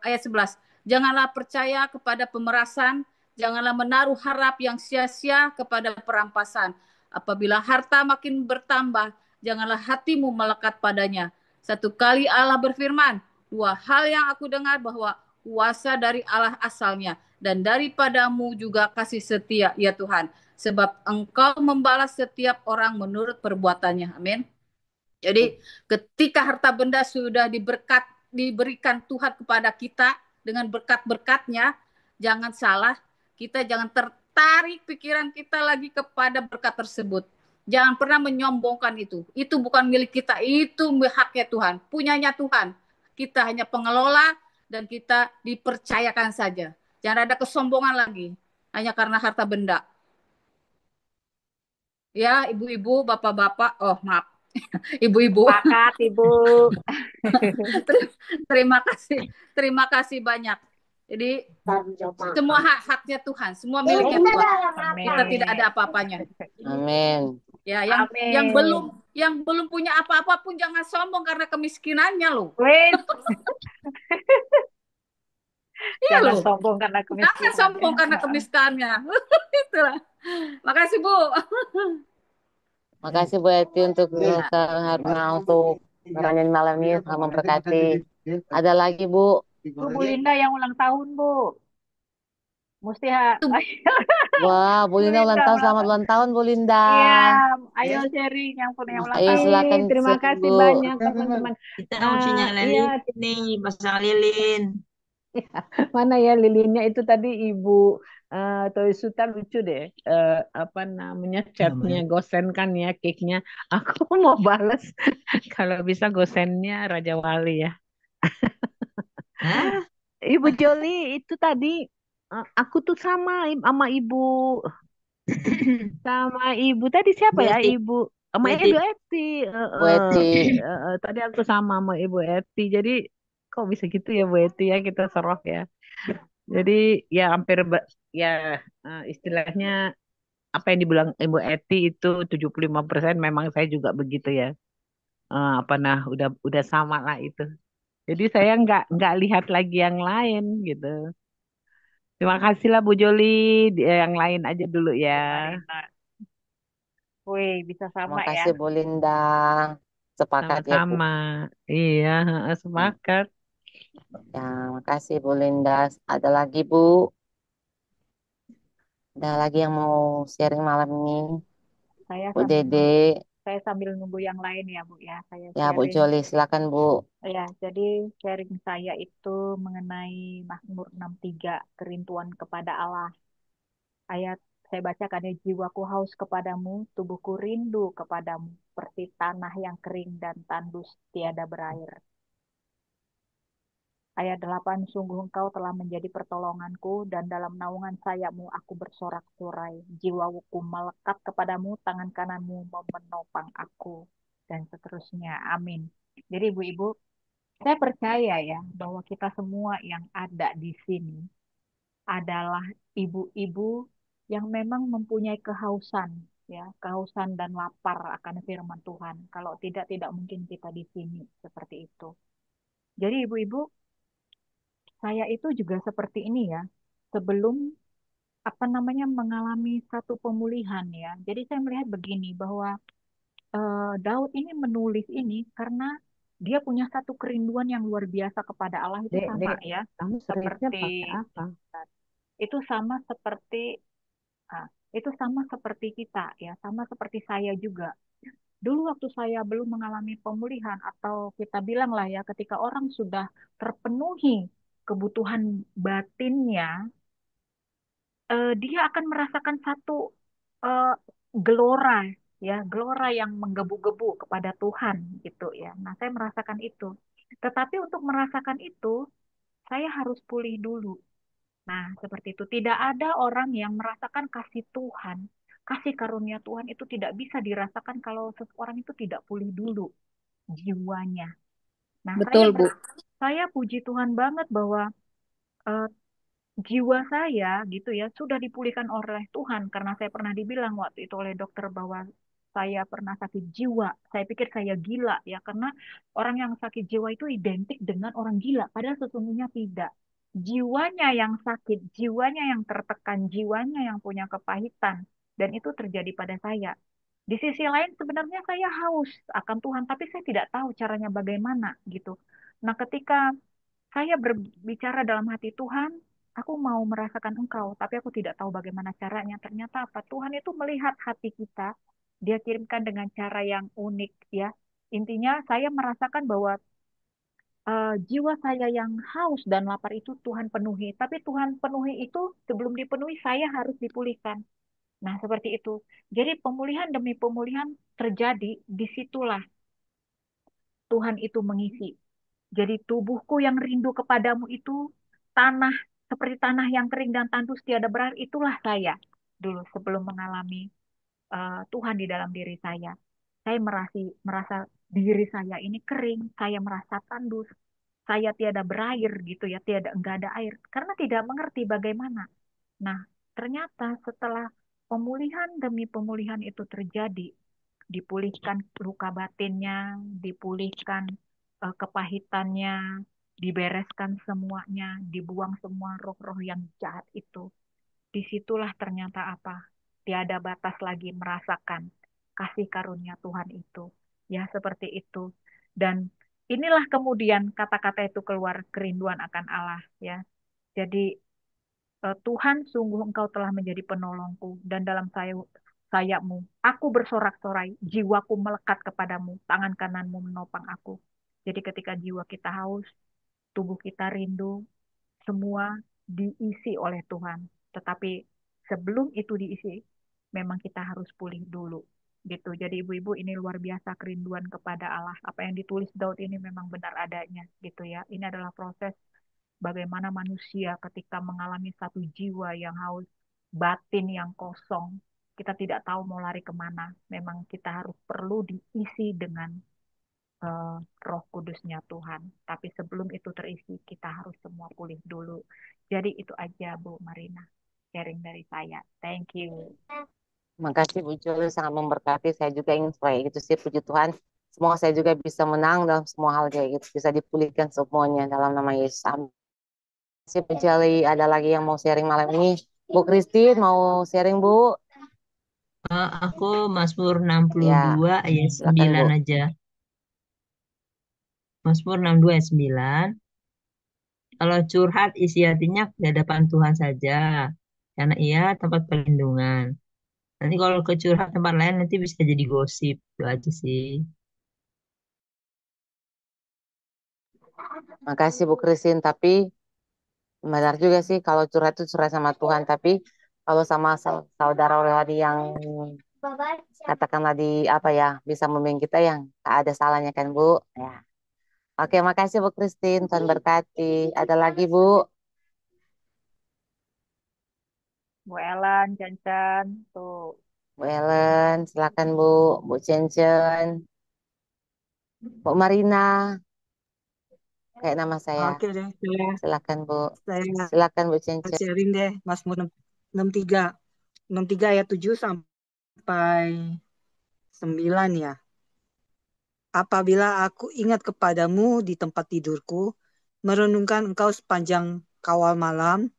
ayat 11. Janganlah percaya kepada pemerasan, janganlah menaruh harap yang sia-sia kepada perampasan. Apabila harta makin bertambah, janganlah hatimu melekat padanya. Satu kali Allah berfirman, 2 hal yang aku dengar bahwa kuasa dari Allah asalnya, dan daripadamu juga kasih setia, ya Tuhan. Sebab engkau membalas setiap orang menurut perbuatannya. Amin. Jadi ketika harta benda sudah diberikan Tuhan kepada kita dengan berkat-berkatnya, jangan salah, kita jangan tertarik pikiran kita lagi kepada berkat tersebut. Jangan pernah menyombongkan itu. Itu bukan milik kita, itu haknya Tuhan, punyanya Tuhan. Kita hanya pengelola dan kita dipercayakan saja. Jangan ada kesombongan lagi hanya karena harta benda. Ya, ibu-ibu, bapak-bapak, oh maaf, ibu-ibu. Sepakat, Ibu. Terima kasih banyak. Jadi semua haknya Tuhan, semua miliknya Tuhan. Kita tidak ada apa-apanya. Amin. Ya, yang belum punya apa-apa pun jangan sombong karena kemiskinannya loh. Iya Jangan loh. sombong karena kemiskinan. Jangan sombong karena kemiskinannya. Itulah. Makasih Bu. Makasih Bu Eti untuk karena untuk nyanyi malam ini sama memberkati. Ada lagi Bu? Bu Linda yang ulang tahun Bu. Mesti Wah, Bu Linda ulang tahun. Selamat ulang tahun Bu Linda. Iya, ayo sharing yang punya ulang Ayo tahun. silakan Terima kasih Bu. banyak teman-teman. Kita mesti nyalain nih pasang lilin. Mana ya lilinnya itu tadi Ibu Toy Suta lucu deh. Apa namanya chatnya gosen kan ya cake-nya. Aku mau bales kalau bisa gosennya Raja Wali ya. Ibu Joli itu tadi aku tuh sama Ibu sama Ibu tadi siapa ya Ibu sama Ibu Eti. Bu Eti. Tadi aku sama Ibu Eti. Jadi kok bisa gitu ya Bu Eti ya kita serok ya. Jadi ya hampir ya istilahnya apa yang dibilang Ibu Eti itu 75% memang saya juga begitu ya. Udah sama lah itu. Jadi saya nggak lihat lagi yang lain gitu. Terima kasih lah Bu Joli. Yang lain aja dulu ya. Wih, bisa sama Terima kasih Bu Linda. Sepakat ya Bu. Sama-sama. Iya, sepakat. Ya, makasih Bu Linda. Ada lagi Bu? Ada lagi yang mau sharing malam ini? Bu Dede. Saya sambil nunggu yang lain ya Bu ya. Saya Ya Bu sharing. Joli, silakan Bu. Ya, jadi sharing saya itu mengenai Mazmur 63, kerinduan kepada Allah. Ayat saya bacakan ya, jiwaku haus kepadamu, tubuhku rindu kepadamu. seperti tanah yang kering dan tandus tiada berair. Ayat 8, sungguh engkau telah menjadi pertolonganku, dan dalam naungan sayapmu aku bersorak-sorai. Jiwaku melekat kepadamu, tangan kananmu menopang aku. Dan seterusnya. Amin. Jadi ibu-ibu, saya percaya ya bahwa kita semua yang ada di sini adalah ibu-ibu yang memang mempunyai kehausan, ya, kehausan dan lapar akan firman Tuhan. Kalau tidak, tidak mungkin kita di sini seperti itu. Jadi ibu-ibu, saya itu juga seperti ini ya, sebelum mengalami satu pemulihan ya. Jadi saya melihat begini bahwa Daud ini menulis ini karena dia punya satu kerinduan yang luar biasa kepada Allah itu Dek, sama dek, ya, kamu skripnya seperti pakai apa? itu sama seperti ah, itu sama seperti kita ya, sama seperti saya juga. Dulu waktu saya belum mengalami pemulihan atau kita bilang lah ya ketika orang sudah terpenuhi kebutuhan batinnya, dia akan merasakan satu eh, gelora ya, gelora yang menggebu-gebu kepada Tuhan gitu ya. Nah, saya merasakan itu. Tetapi untuk merasakan itu, saya harus pulih dulu. Nah, seperti itu. Tidak ada orang yang merasakan kasih Tuhan, kasih karunia Tuhan itu tidak bisa dirasakan kalau seseorang itu tidak pulih dulu jiwanya. Nah, Betul, Bu. saya puji Tuhan banget bahwa eh, jiwa saya gitu ya sudah dipulihkan oleh Tuhan karena saya pernah dibilang waktu itu oleh dokter bahwa saya pernah sakit jiwa. Saya pikir saya gila ya karena orang yang sakit jiwa itu identik dengan orang gila padahal sesungguhnya tidak. Jiwanya yang sakit, jiwanya yang tertekan, jiwanya yang punya kepahitan dan itu terjadi pada saya. Di sisi lain sebenarnya saya haus akan Tuhan tapi saya tidak tahu caranya bagaimana gitu. Nah, ketika saya berbicara dalam hati Tuhan, aku mau merasakan Engkau, tapi aku tidak tahu bagaimana caranya. Ternyata apa? Tuhan itu melihat hati kita, Dia kirimkan dengan cara yang unik ya. Intinya saya merasakan bahwa jiwa saya yang haus dan lapar itu Tuhan penuhi. Tapi Tuhan penuhi itu sebelum dipenuhi saya harus dipulihkan. Nah, seperti itu. Jadi pemulihan demi pemulihan terjadi, disitulah Tuhan itu mengisi. Jadi tubuhku yang rindu kepadamu itu tanah seperti tanah yang kering dan tandus tiada berair itulah saya dulu sebelum mengalami Tuhan di dalam diri saya. Saya merasa diri saya ini kering, saya merasa tandus, saya tiada berair gitu ya, enggak ada air karena tidak mengerti bagaimana. Nah, ternyata setelah pemulihan demi pemulihan itu terjadi, dipulihkan luka batinnya, dipulihkan kepahitannya, dibereskan semuanya, dibuang semua roh-roh yang jahat itu. Disitulah ternyata apa? Tiada batas lagi merasakan kasih karunia Tuhan itu. Ya, seperti itu. Dan inilah kemudian kata-kata itu keluar kerinduan akan Allah ya. Jadi Tuhan sungguh engkau telah menjadi penolongku dan dalam sayapmu aku bersorak-sorai, jiwaku melekat kepadamu, tangan kananmu menopang aku. Jadi ketika jiwa kita haus, tubuh kita rindu, semua diisi oleh Tuhan. Tetapi sebelum itu diisi, memang kita harus pulih dulu. Gitu. Jadi ibu-ibu ini luar biasa kerinduan kepada Allah. Apa yang ditulis Daud ini memang benar adanya gitu ya. Ini adalah proses bagaimana manusia ketika mengalami satu jiwa yang haus, batin yang kosong, kita tidak tahu mau lari kemana. Memang kita harus perlu diisi dengan Roh Kudusnya Tuhan. Tapi sebelum itu terisi, kita harus semua pulih dulu. Jadi itu aja Bu Marina, sharing dari saya. Thank you. Makasih Bu Juli, sangat memberkati. Saya juga ingin supaya itu sih, puji Tuhan. Semoga saya juga bisa menang dalam semua hal kayak gitu. Bisa dipulihkan semuanya dalam nama Yesus. Amin. Terima kasih Bu Juli. Ada lagi yang mau sharing malam ini? Bu Christine mau sharing Bu? Aku Mazmur Ya, 62 ayat silakan 9 Bu. aja. Mazmur 62 ayat 9. Kalau curhat isi hatinya di hadapan Tuhan saja, karena ia tempat perlindungan. Nanti kalau ke curhat tempat lain nanti bisa jadi gosip. Itu aja sih. Makasih Bu Christine. Tapi benar juga sih kalau curhat itu curhat sama Tuhan. Tapi kalau sama saudara rohani yang katakanlah di apa ya, bisa membimbing kita yang tak ada salahnya kan Bu. Ya. Oke, makasih Bu Christine, Tuhan berkati. Ada lagi Bu? Bu Ellen, Chan, tuh. Bu Ellen, silakan Bu. Bu Cencen, Bu Marina, kayak nama saya. Oke deh, Silakan Bu. saya Silakan Bu Cencen. sharing deh Mazmur 63. 63 ayat 7 sampai 9 ya. Apabila aku ingat kepadamu di tempat tidurku, merenungkan engkau sepanjang kawal malam,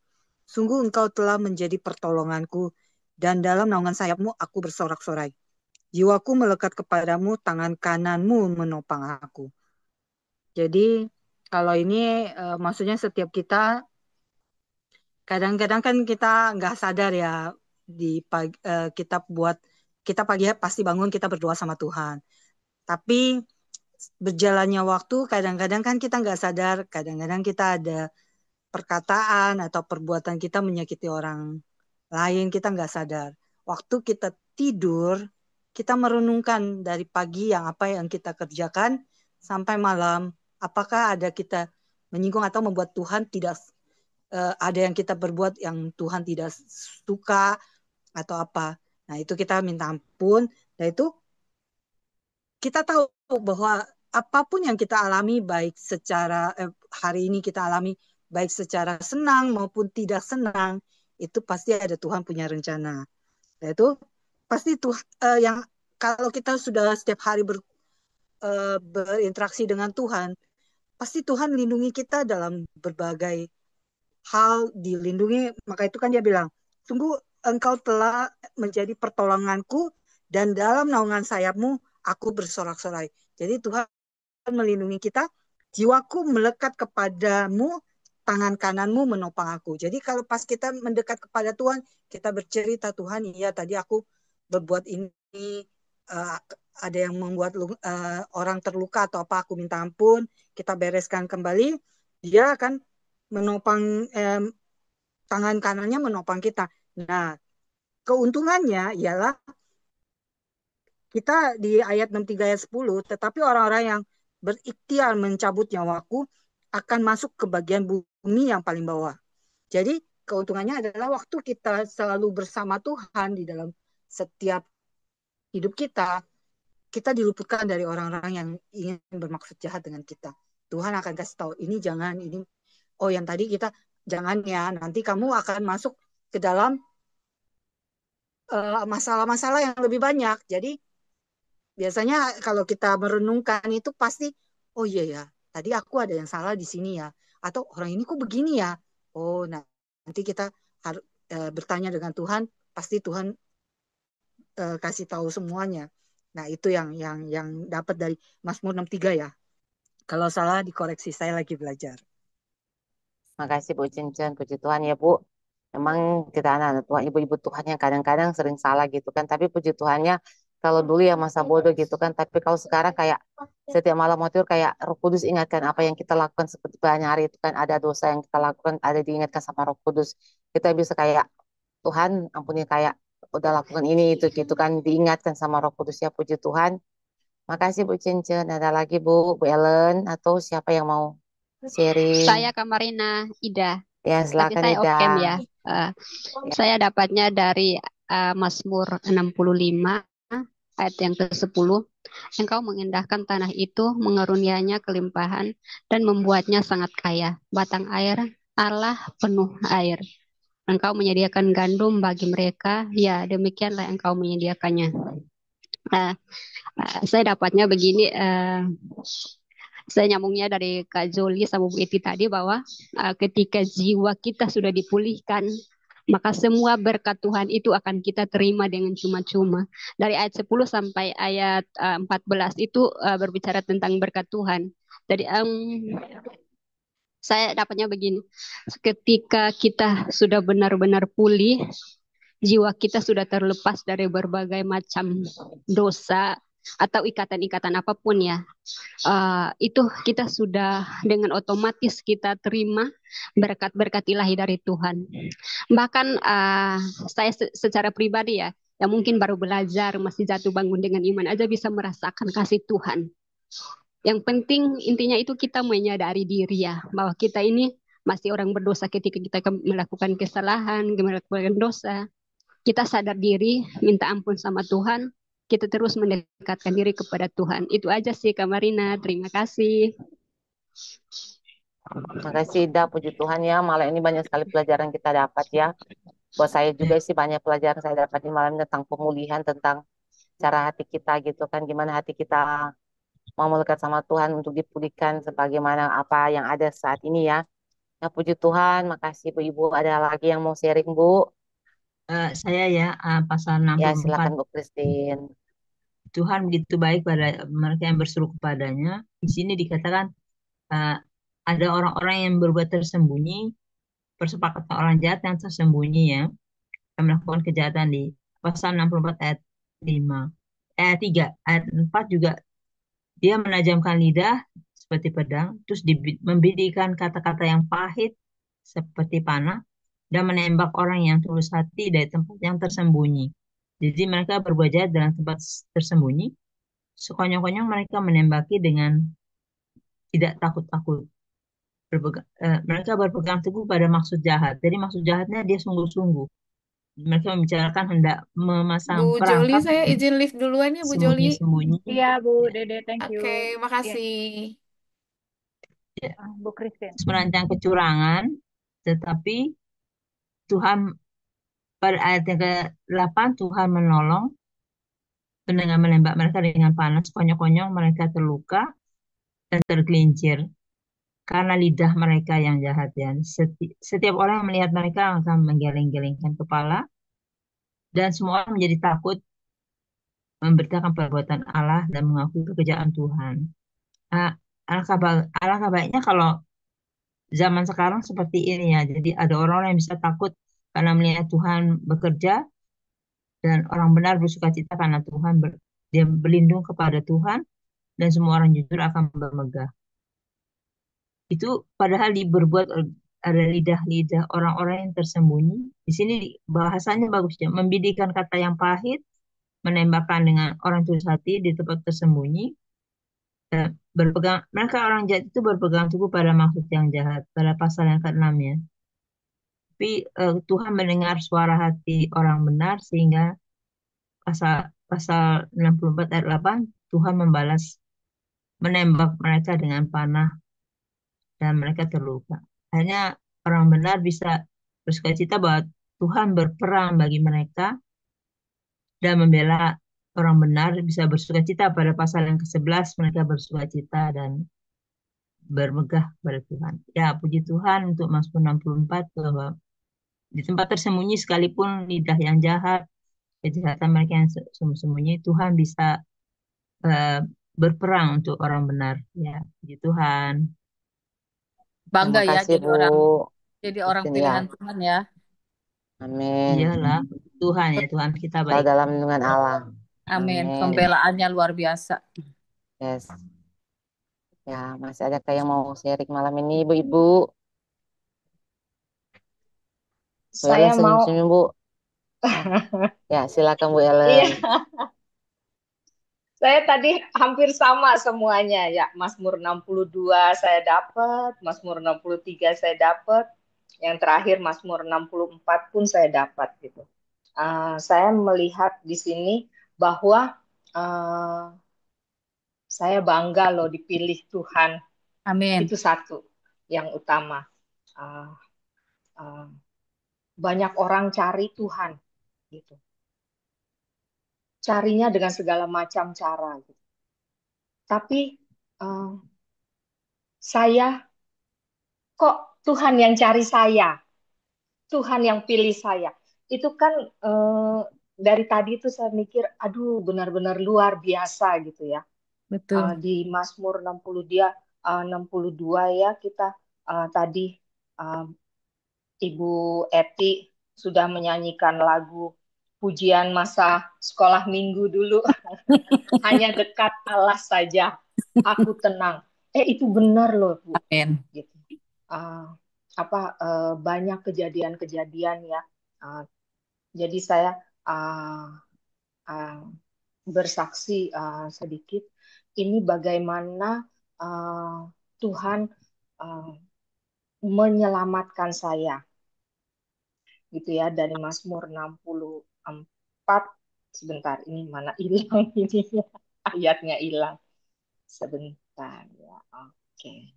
sungguh engkau telah menjadi pertolonganku, dan dalam naungan sayapmu aku bersorak-sorai. Jiwaku melekat kepadamu, tangan kananmu menopang aku. Jadi kalau ini maksudnya setiap kita, kadang-kadang kan kita nggak sadar ya, di pagi, kita pagi pasti bangun kita berdoa sama Tuhan. Tapi berjalannya waktu kadang-kadang kan kita nggak sadar, kadang-kadang kita ada perkataan atau perbuatan kita menyakiti orang lain, kita nggak sadar. Waktu kita tidur, kita merenungkan dari pagi yang apa yang kita kerjakan sampai malam, apakah ada kita menyinggung atau membuat Tuhan tidak, ada yang kita berbuat yang Tuhan tidak suka atau apa. Nah itu kita minta ampun. Nah itu kita tahu bahwa apapun yang kita alami, baik secara hari ini kita alami baik secara senang maupun tidak senang, itu pasti ada Tuhan punya rencana. Nah itu pasti Tuhan yang kalau kita sudah setiap hari berinteraksi dengan Tuhan, pasti Tuhan lindungi kita dalam berbagai hal, dilindungi. Maka itu kan dia bilang, sungguh engkau telah menjadi pertolonganku, dan dalam naungan sayapmu aku bersorak-sorai. Jadi Tuhan melindungi kita, jiwaku melekat kepadamu, tangan kananmu menopang aku. Jadi kalau pas kita mendekat kepada Tuhan, kita bercerita, Tuhan, iya tadi aku berbuat ini, ada yang membuat orang terluka atau apa, aku minta ampun, kita bereskan kembali, dia akan menopang, tangan kanannya menopang kita. Nah, keuntungannya ialah kita di ayat 63 ayat 10, tetapi orang-orang yang berikhtiar mencabut nyawaku akan masuk ke bagian bumi yang paling bawah. Jadi keuntungannya adalah waktu kita selalu bersama Tuhan di dalam setiap hidup kita, kita diluputkan dari orang-orang yang ingin bermaksud jahat dengan kita. Tuhan akan kasih tahu, ini jangan, ini, oh yang tadi kita jangan ya, nanti kamu akan masuk ke dalam masalah-masalah yang lebih banyak. Jadi biasanya kalau kita merenungkan itu pasti, oh iya ya, tadi aku ada yang salah di sini ya, atau orang ini kok begini ya. Oh, nah nanti kita harus bertanya dengan Tuhan, pasti Tuhan kasih tahu semuanya. Nah itu yang dapat dari Mazmur 63 ya. Kalau salah dikoreksi, saya lagi belajar. Makasih Bu Cincin, puji Tuhan ya Bu. Memang kita anak Tuhan, ibu-ibu Tuhan yang kadang-kadang sering salah gitu kan. Tapi puji Tuhannya, kalau dulu ya masa bodoh gitu kan. Tapi kalau sekarang kayak setiap malam mau tidur kayak Roh Kudus ingatkan apa yang kita lakukan seperti banyak hari itu kan ada dosa yang kita lakukan, ada diingatkan sama Roh Kudus. Kita bisa kayak Tuhan ampuni kayak udah lakukan ini itu gitu kan diingatkan sama Roh Kudus ya puji Tuhan. Makasih Bu Cincin. Ada lagi Bu Ellen atau siapa yang mau sharing? Saya Kamarina Ida. Ya, Tapi silakan saya Ida. off-cam ya. Saya dapatnya dari Mazmur 65 ayat yang ke-10. Engkau mengendahkan tanah itu, mengaruniainya kelimpahan, dan membuatnya sangat kaya. Batang air, Allah penuh air. Engkau menyediakan gandum bagi mereka, ya demikianlah engkau menyediakannya. Saya dapatnya begini, saya nyambungnya dari Kak Zoli sama Bu Eti tadi bahwa ketika jiwa kita sudah dipulihkan, maka semua berkat Tuhan itu akan kita terima dengan cuma-cuma. Dari ayat 10 sampai ayat 14 itu berbicara tentang berkat Tuhan. Jadi saya dapatnya begini, ketika kita sudah benar-benar pulih, jiwa kita sudah terlepas dari berbagai macam dosa atau ikatan-ikatan apapun ya, itu kita sudah dengan otomatis kita terima berkat-berkat ilahi dari Tuhan. Bahkan saya secara pribadi ya, yang mungkin baru belajar, masih jatuh bangun dengan iman aja bisa merasakan kasih Tuhan. Yang penting intinya itu kita menyadari diri ya, bahwa kita ini masih orang berdosa ketika kita melakukan kesalahan, melakukan dosa. Kita sadar diri, minta ampun sama Tuhan, kita terus mendekatkan diri kepada Tuhan. Itu aja sih Kak Marina, terima kasih. Makasih Ida, puji Tuhan ya. Malam ini banyak sekali pelajaran kita dapat ya. Buat saya juga sih banyak pelajaran saya dapat di malam ini tentang pemulihan, tentang cara hati kita gitu kan. Gimana hati kita mau melekat sama Tuhan untuk dipulihkan sebagaimana apa yang ada saat ini ya. Ya puji Tuhan, makasih Bu Ibu. Ada lagi yang mau sharing Bu? Saya ya, pasal Ya 64. silakan Bu Christine. Tuhan begitu baik pada mereka yang berseru kepadanya. Di sini dikatakan ada orang-orang yang berbuat tersembunyi, persepakatan orang jahat yang tersembunyi ya, yang melakukan kejahatan di pasal 64 ayat 5. Ayat 3, ayat 4 juga dia menajamkan lidah seperti pedang, terus membidikan kata-kata yang pahit seperti panah, dan menembak orang yang tulus hati dari tempat yang tersembunyi. Jadi mereka berbuat jahat dalam tempat tersembunyi. Sekonyong-konyong mereka menembaki dengan tidak takut-takut. Mereka berpegang teguh pada maksud jahat. Jadi maksud jahatnya dia sungguh-sungguh. Mereka membicarakan hendak memasang Bu Joli, perangkap saya izin live duluan ya Bu Joli. sembunyi-sembunyi. Iya, Bu Dede, thank you. Oke, Iya, makasih. Ya, Bu Christine. merancang kecurangan, tetapi Tuhan pada ayat yang ke-8 Tuhan menolong dengan menembak mereka dengan panas, konyol-konyol mereka terluka dan tergelincir karena lidah mereka yang jahat ya. Setiap orang yang melihat mereka akan menggeleng-gelengkan kepala dan semua orang menjadi takut memberitakan perbuatan Allah dan mengakui kekejaman Tuhan. Nah, alangkah baiknya kalau zaman sekarang seperti ini ya. Jadi ada orang-orang yang bisa takut karena melihat Tuhan bekerja dan orang benar bersukacita karena Tuhan dia berlindung kepada Tuhan dan semua orang jujur akan bermegah. Itu padahal berbuat ada lidah-lidah orang-orang yang tersembunyi. Di sini bahasanya bagus ya, membidikan kata yang pahit, menembakkan dengan orang tulus hati di tempat tersembunyi. Mereka orang jahat itu berpegang teguh pada maksud yang jahat pada pasal yang ke-6 ya. Tapi Tuhan mendengar suara hati orang benar sehingga pasal 64 ayat 8 Tuhan membalas menembak mereka dengan panah dan mereka terluka. Hanya orang benar bisa bersukacita bahwa Tuhan berperang bagi mereka dan membela orang benar bisa bersukacita. Pada pasal yang ke-11 mereka bersukacita dan bermegah pada Tuhan. Ya, puji Tuhan untuk Mazmur 64 bahwa di tempat tersembunyi sekalipun lidah yang jahat, kejahatan mereka yang sembunyi, Tuhan bisa berperang untuk orang benar. Ya, puji Tuhan. Bangga Terima ya kasih Bu jadi orang Christine ya. pilihan Tuhan ya. Amin. Iyalah, Tuhan ya, Tuhan kita Selalu baik. dalam lindungan Allah. Amin. Amin. Pembelaannya luar biasa. Yes. Ya, masih ada yang mau sharing malam ini, Ibu-ibu? Bu Saya Ellen mau senyum-senyum, Bu. Ya, silakan Bu Iya. Ellen. Saya tadi hampir sama semuanya ya. Mazmur 62 saya dapat, Mazmur 63 saya dapat, yang terakhir Mazmur 64 pun saya dapat gitu. Saya melihat di sini bahwa saya bangga loh dipilih Tuhan. Amin. Itu satu yang utama. Banyak orang cari Tuhan gitu. Carinya dengan segala macam cara gitu. Tapi saya kok Tuhan yang cari saya, Tuhan yang pilih saya. Itu kan dari tadi itu saya mikir, aduh benar-benar luar biasa gitu ya. Betul. Di Mazmur 62 ya kita tadi Ibu Eti sudah menyanyikan lagu pujian masa sekolah minggu dulu. Hanya dekat Allah saja, aku tenang. Itu benar loh Bu. Amin. Gitu. Banyak kejadian-kejadian ya. Jadi saya uh, bersaksi sedikit. Ini bagaimana Tuhan menyelamatkan saya, gitu ya, dari Mazmur 64. Sebentar, ini mana hilang ini ayatnya hilang. Sebentar ya, oke.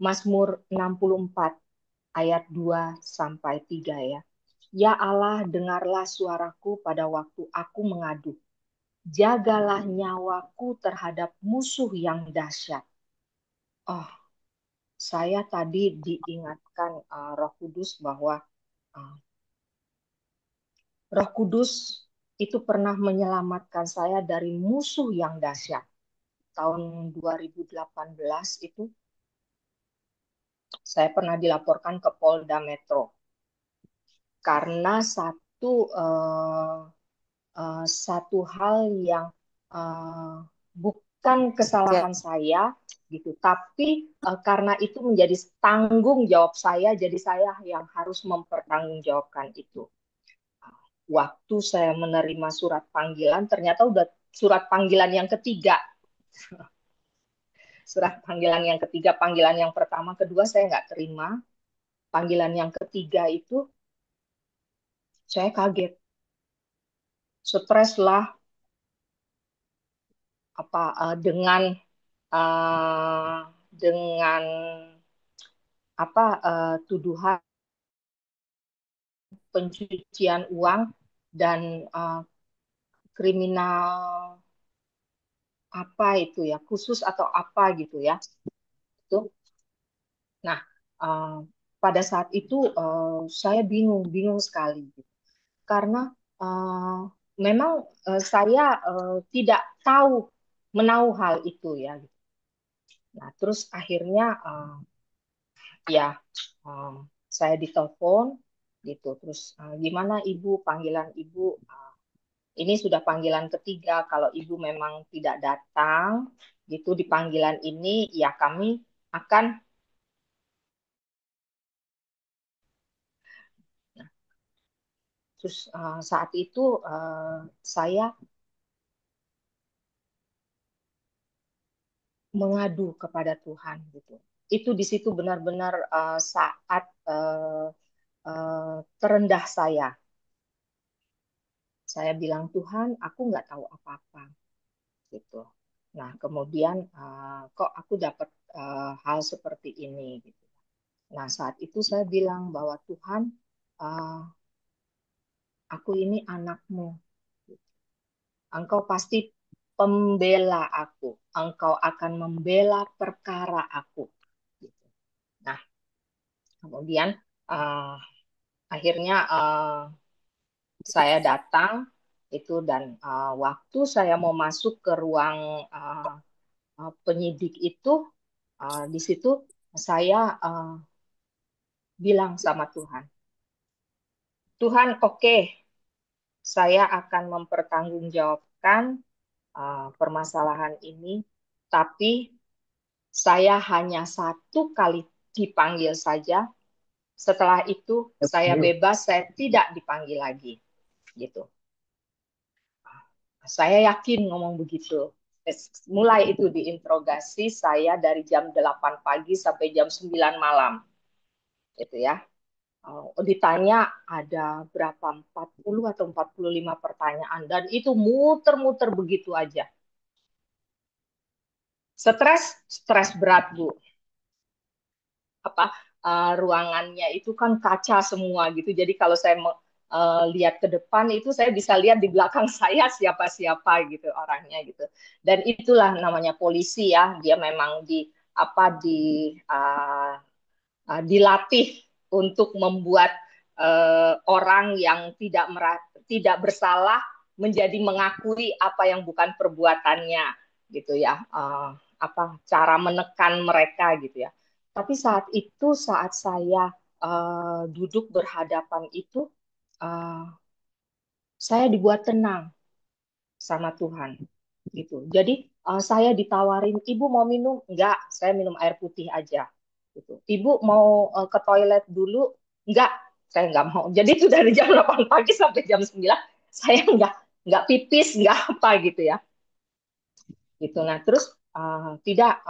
Mazmur 64 ayat 2 sampai 3 ya. Ya Allah, dengarlah suaraku pada waktu aku mengadu. Jagalah nyawaku terhadap musuh yang dahsyat. Oh, saya tadi diingatkan Roh Kudus bahwa Roh Kudus itu pernah menyelamatkan saya dari musuh yang dahsyat. Tahun 2018 itu saya pernah dilaporkan ke Polda Metro karena satu hal yang bukan kesalahan saya gitu, tapi karena itu menjadi tanggung jawab saya, jadi saya yang harus mempertanggungjawabkan itu. Waktu saya menerima surat panggilan, ternyata udah surat panggilan yang ketiga. Surat panggilan yang ketiga, panggilan yang pertama, kedua saya nggak terima. Panggilan yang ketiga itu saya kaget. Stres lah dengan tuduhan pencucian uang dan kriminal itu ya, khusus atau apa gitu ya. Itu. Nah, pada saat itu saya bingung sekali gitu. Karena memang saya tidak menahu hal itu ya. Nah, terus akhirnya saya ditelepon gitu. Terus gimana Ibu, panggilan Ibu? Ini sudah panggilan ketiga. Kalau Ibu memang tidak datang gitu di panggilan ini, ya kami akan terus saat itu saya mengadu kepada Tuhan gitu. Itu di situ benar-benar saat terendah saya. Saya bilang, Tuhan, aku nggak tahu apa-apa gitu. Nah, kemudian kok aku dapat hal seperti ini gitu. Nah, saat itu saya bilang bahwa Tuhan, aku ini anakmu. Engkau pasti pembela aku. Engkau akan membela perkara aku. Nah, kemudian akhirnya saya datang itu dan waktu saya mau masuk ke ruang penyidik itu, di situ saya bilang sama Tuhan, Tuhan, oke, saya akan mempertanggungjawabkan permasalahan ini, tapi saya hanya satu kali dipanggil saja. Setelah itu saya bebas, saya tidak dipanggil lagi, gitu. Saya yakin ngomong begitu. Mulai itu diinterogasi saya dari jam 8 pagi sampai jam 9 malam, gitu ya. Ditanya ada berapa, 40 atau 45 pertanyaan, dan itu muter-muter begitu aja. Stres berat, Bu. Ruangannya itu kan kaca semua gitu, jadi kalau saya lihat ke depan itu saya bisa lihat di belakang saya siapa-siapa gitu orangnya gitu. Dan itulah namanya polisi ya, dia memang dilatih untuk membuat orang yang tidak bersalah menjadi mengakui apa yang bukan perbuatannya gitu ya, cara menekan mereka gitu ya. Tapi saat itu, saat saya duduk berhadapan itu, saya dibuat tenang sama Tuhan gitu. Jadi saya ditawarin, Ibu mau minum? Enggak, saya minum air putih aja. Gitu. Ibu mau ke toilet dulu? Enggak, saya enggak mau. Jadi itu dari jam 8 pagi sampai jam 9, saya nggak pipis, nggak apa gitu ya. Gitu. Nah, terus tidak,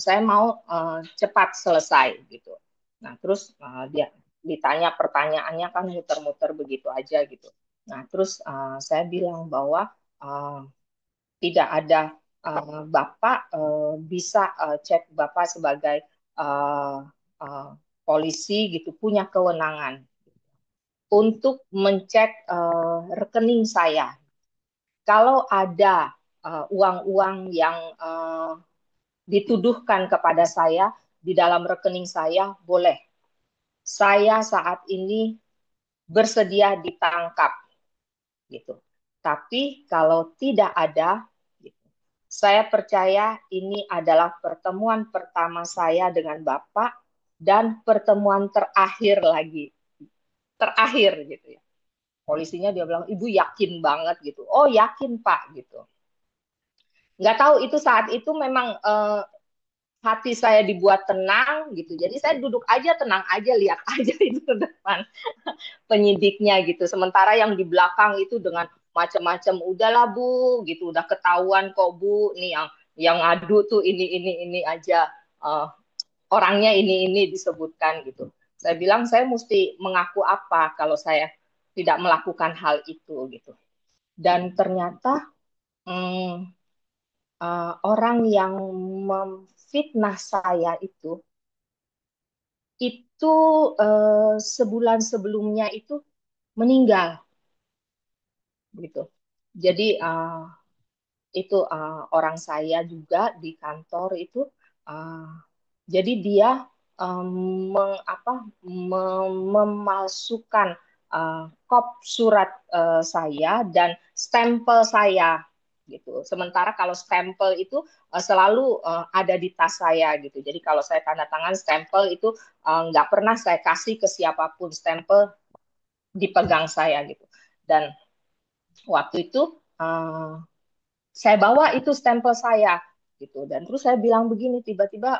saya mau cepat selesai gitu. Nah, terus dia ditanya pertanyaannya kan muter-muter begitu aja gitu. Nah, terus saya bilang bahwa tidak ada, Bapak bisa cek Bapak sebagai uh, uh, polisi gitu punya kewenangan untuk mencek rekening saya. Kalau ada uang-uang yang dituduhkan kepada saya di dalam rekening saya, boleh. Saya saat ini bersedia ditangkap gitu. Tapi kalau tidak ada, gitu, saya percaya ini adalah pertemuan pertama saya dengan Bapak dan pertemuan terakhir lagi. Terakhir gitu ya. Polisinya dia bilang, Ibu yakin banget gitu. Oh yakin Pak gitu. Nggak tahu itu saat itu memang hati saya dibuat tenang gitu. Jadi saya duduk aja tenang aja, lihat aja itu depan penyidiknya gitu. Sementara yang di belakang itu dengan macam-macam, udahlah Bu gitu, udah ketahuan kok Bu, nih yang ngadu tuh ini aja, orangnya ini disebutkan gitu. Saya bilang saya mesti mengaku apa kalau saya tidak melakukan hal itu gitu. Dan ternyata orang yang memfitnah saya itu sebulan sebelumnya itu meninggal gitu. Jadi itu orang saya juga di kantor itu, uh, jadi dia memalsukan kop surat saya dan stempel saya gitu. Sementara kalau stempel itu selalu ada di tas saya gitu. Jadi kalau saya tanda tangan stempel itu nggak pernah saya kasih ke siapapun, stempel dipegang saya gitu. Dan waktu itu saya bawa itu stempel saya gitu. Dan terus saya bilang begini, tiba-tiba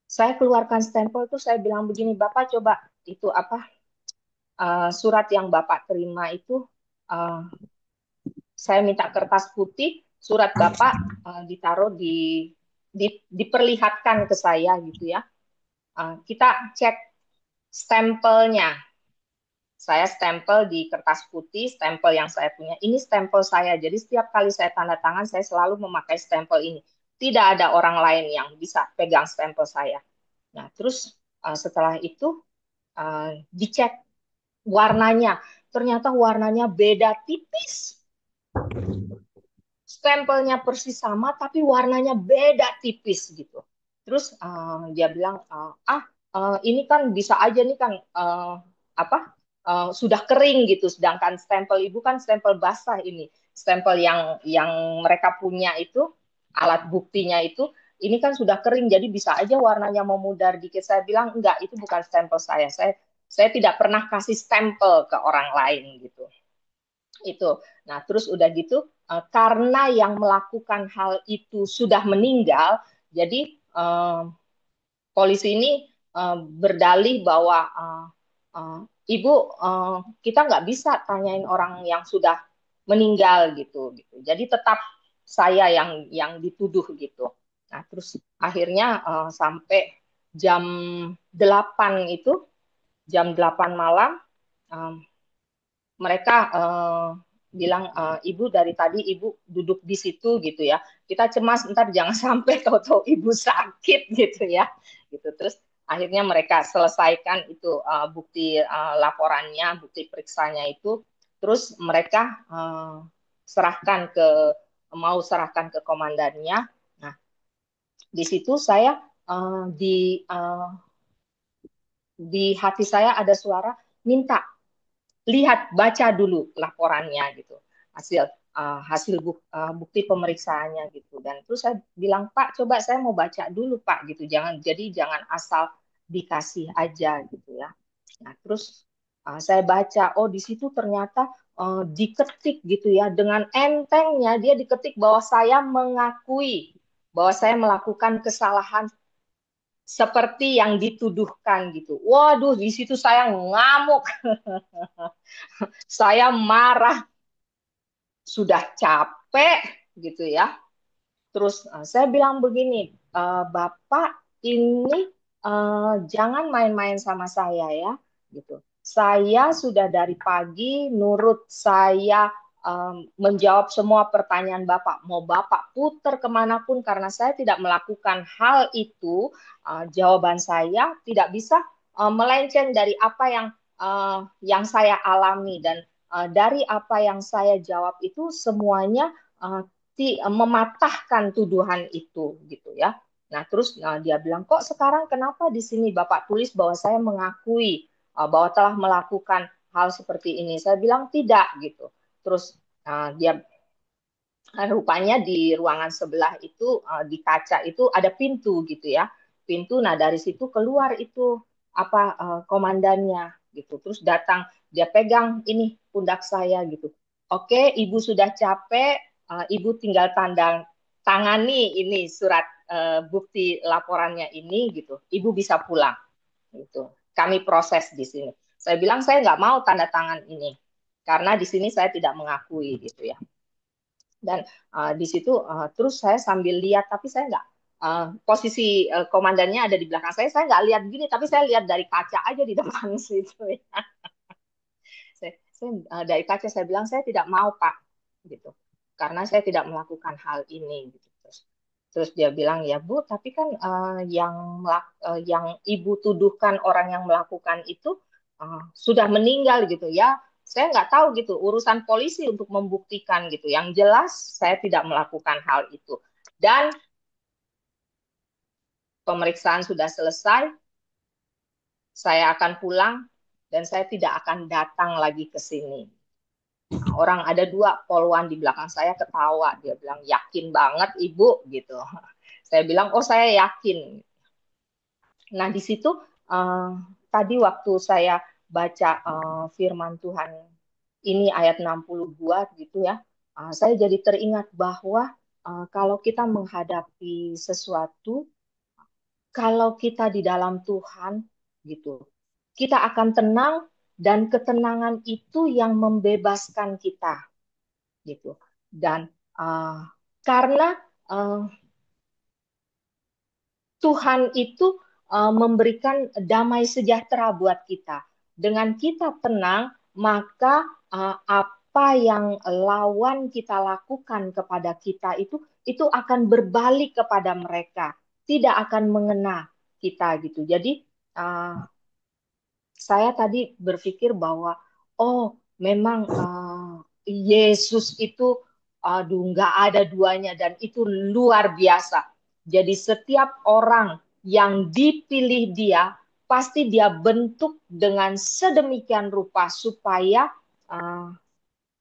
saya keluarkan stempel itu, saya bilang begini, Bapak coba itu surat yang Bapak terima itu, saya minta kertas putih, surat Bapak ditaruh diperlihatkan ke saya gitu ya. Kita cek stempelnya. Saya stempel di kertas putih, stempel yang saya punya. Ini stempel saya. Jadi setiap kali saya tanda tangan, saya selalu memakai stempel ini. Tidak ada orang lain yang bisa pegang stempel saya. Nah, terus setelah itu dicek warnanya. Ternyata warnanya beda tipis. Stempelnya persis sama, tapi warnanya beda tipis gitu. Terus dia bilang, ini kan bisa aja nih kan sudah kering gitu, sedangkan stempel ibu kan stempel basah ini, stempel yang mereka punya itu, alat buktinya ini kan sudah kering, jadi bisa aja warnanya memudar dikit. Saya bilang enggak, itu bukan stempel saya tidak pernah kasih stempel ke orang lain gitu. Itu. Nah, terus udah gitu, karena yang melakukan hal itu sudah meninggal, jadi polisi ini berdalih bahwa Ibu, kita nggak bisa tanyain orang yang sudah meninggal gitu. Jadi tetap saya yang dituduh gitu. Nah, terus akhirnya sampai jam 8 itu, jam 8 malam, mereka bilang, Ibu dari tadi Ibu duduk di situ gitu ya. Kita cemas ntar jangan sampai tahu-tahu Ibu sakit gitu ya. Gitu. Terus akhirnya mereka selesaikan itu bukti laporannya, bukti periksanya itu. Terus mereka mau serahkan ke komandannya. Nah, di situ saya di hati saya ada suara minta lihat, baca dulu laporannya gitu, hasil bukti pemeriksaannya gitu. Dan terus saya bilang, Pak, coba saya mau baca dulu Pak gitu, jangan asal dikasih aja gitu ya. Nah, terus saya baca, oh di situ ternyata diketik gitu ya, dengan entengnya dia diketik bahwa saya mengakui bahwa saya melakukan kesalahan seperti yang dituduhkan gitu. Waduh, di situ saya ngamuk. Saya marah, sudah capek gitu ya. Terus saya bilang begini, Bapak ini jangan main-main sama saya ya, gitu. Saya sudah dari pagi nurut saya menjawab semua pertanyaan Bapak. Mau Bapak putar kemanapun karena saya tidak melakukan hal itu, jawaban saya tidak bisa melenceng dari apa yang saya alami dan dari apa yang saya jawab itu semuanya mematahkan tuduhan itu gitu ya. Nah, terus dia bilang, kok sekarang kenapa di sini Bapak tulis bahwa saya mengakui bahwa telah melakukan hal seperti ini? Saya bilang tidak gitu. Terus dia rupanya di ruangan sebelah itu di kaca itu ada pintu gitu ya. Pintu, nah dari situ keluar itu apa komandannya gitu. Terus datang, dia pegang ini pundak saya gitu. Oke, Ibu sudah capek, Ibu tinggal tangani ini surat bukti laporannya ini gitu. Ibu bisa pulang gitu. Kami proses di sini. Saya bilang saya nggak mau tanda tangan ini karena di sini saya tidak mengakui gitu ya. Dan di situ terus saya sambil lihat, tapi saya nggak posisi komandannya ada di belakang saya nggak lihat gini, tapi saya lihat dari kaca aja di depan situ ya. Saya dari kaca saya bilang saya tidak mau Pak, gitu, karena saya tidak melakukan hal ini. Gitu. Terus dia bilang ya Bu, tapi kan yang Ibu tuduhkan orang yang melakukan itu sudah meninggal gitu ya. Saya nggak tahu gitu, urusan polisi untuk membuktikan gitu. Yang jelas saya tidak melakukan hal itu. Dan pemeriksaan sudah selesai, saya akan pulang dan saya tidak akan datang lagi ke sini. Nah, orang ada 2 poluan di belakang saya ketawa, dia bilang yakin banget Ibu gitu. Saya bilang oh saya yakin. Nah di situ tadi waktu saya baca firman Tuhan ini ayat 62 gitu ya, saya jadi teringat bahwa kalau kita menghadapi sesuatu, kalau kita di dalam Tuhan gitu, kita akan tenang dan ketenangan itu yang membebaskan kita gitu. Dan karena Tuhan itu memberikan damai sejahtera buat kita. Dengan kita tenang, maka apa yang lawan kita lakukan kepada kita itu akan berbalik kepada mereka, tidak akan mengena kita gitu. Jadi saya tadi berpikir bahwa oh memang Yesus itu aduh nggak ada duanya dan itu luar biasa. Jadi setiap orang yang dipilih dia pasti dia bentuk dengan sedemikian rupa supaya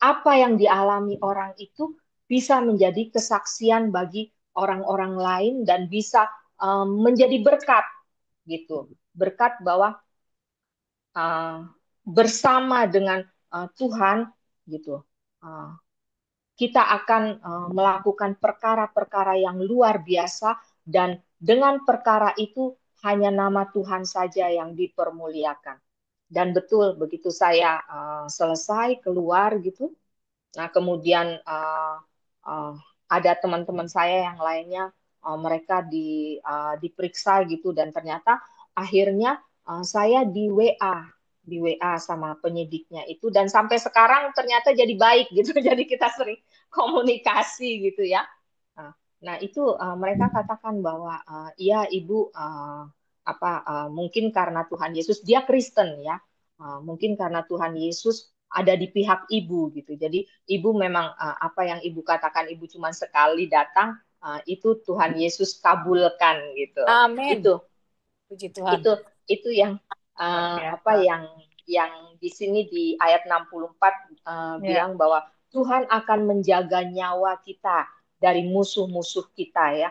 apa yang dialami orang itu bisa menjadi kesaksian bagi orang-orang lain dan bisa menjadi berkat gitu. Berkat bahwa bersama dengan Tuhan gitu. Kita akan melakukan perkara-perkara yang luar biasa dan dengan perkara itu hanya nama Tuhan saja yang dipermuliakan. Dan betul begitu saya selesai keluar gitu, nah kemudian ada teman-teman saya yang lainnya mereka diperiksa gitu dan ternyata akhirnya saya di WA sama penyidiknya itu dan sampai sekarang ternyata jadi baik gitu. Jadi kita sering komunikasi gitu ya. Nah itu mereka katakan bahwa iya Ibu mungkin karena Tuhan Yesus dia Kristen ya. Mungkin karena Tuhan Yesus ada di pihak Ibu gitu. Jadi Ibu memang apa yang Ibu katakan Ibu cuma sekali datang itu Tuhan Yesus kabulkan gitu. Amin. Puji Tuhan. Itu yang yang di sini di ayat 64 bilang bahwa Tuhan akan menjaga nyawa kita dari musuh-musuh kita ya,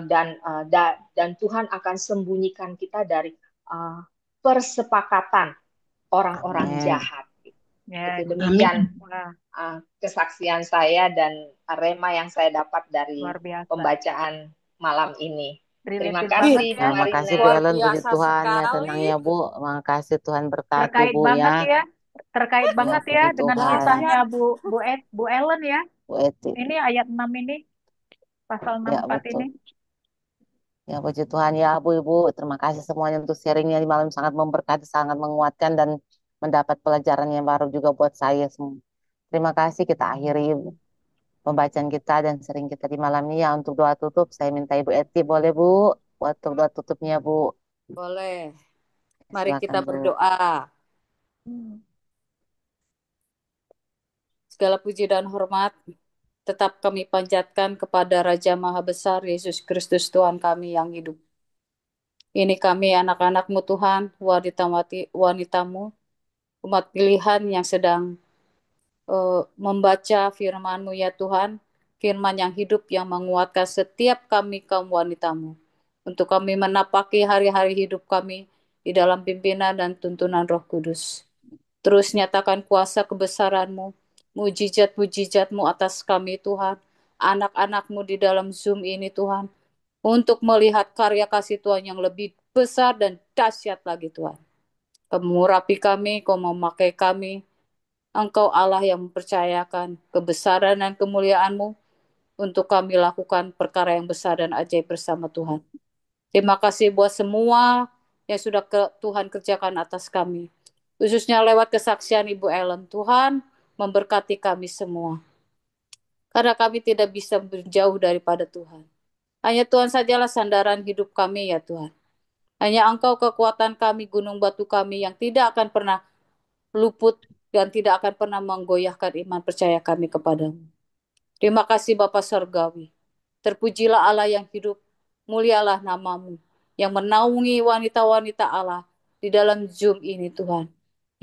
dan Tuhan akan sembunyikan kita dari persepakatan orang-orang jahat. Itu demikian kesaksian saya dan rema yang saya dapat dari pembacaan malam ini. Terima kasih, terima kasih Bu Ellen, puji Tuhan ya, tenang ya Bu. Makasih Tuhan berkati Bu ya. terkait Ya banget puji ya dengan Tuhan. kisahnya Bu Ellen ya. Bu Eti. Ini ayat 6 ini, pasal Ya 64 betul. ini. Ya puji Tuhan ya Bu Ibu. Terima kasih semuanya untuk sharingnya di malam, sangat memberkati, sangat menguatkan dan mendapat pelajaran yang baru juga buat saya semua. Terima kasih, kita akhiri pembacaan kita dan sharing kita di malam ini ya. Untuk doa tutup saya minta Ibu Eti, boleh Bu? Untuk doa tutupnya Bu. Boleh. Mari kita Silakan Bu. berdoa. Segala puji dan hormat tetap kami panjatkan kepada Raja Maha Besar Yesus Kristus Tuhan kami yang hidup. Ini kami anak-anak-Mu Tuhan, wanita-wanitamu, umat pilihan yang sedang membaca firman-Mu ya Tuhan, firman yang hidup yang menguatkan setiap kami kaum wanitamu, untuk kami menapaki hari-hari hidup kami di dalam pimpinan dan tuntunan Roh Kudus. Terus nyatakan kuasa kebesaran-Mu, mujizat-mujizat-Mu atas kami Tuhan, anak-anak-Mu di dalam Zoom ini Tuhan, untuk melihat karya kasih Tuhan yang lebih besar dan dahsyat lagi Tuhan. Kau mengurapi kami, Kau memakai kami, Engkau Allah yang mempercayakan kebesaran dan kemuliaan-Mu untuk kami lakukan perkara yang besar dan ajaib bersama Tuhan. Terima kasih buat semua yang sudah Tuhan kerjakan atas kami. Khususnya lewat kesaksian Ibu Ellen. Tuhan memberkati kami semua. Karena kami tidak bisa menjauh daripada Tuhan. Hanya Tuhan sajalah sandaran hidup kami ya Tuhan. Hanya Engkau kekuatan kami, gunung batu kami yang tidak akan pernah luput dan tidak akan pernah menggoyahkan iman percaya kami kepadamu. Terima kasih Bapa Surgawi. Terpujilah Allah yang hidup, mulialah namamu, yang menaungi wanita-wanita Allah di dalam Zoom ini Tuhan,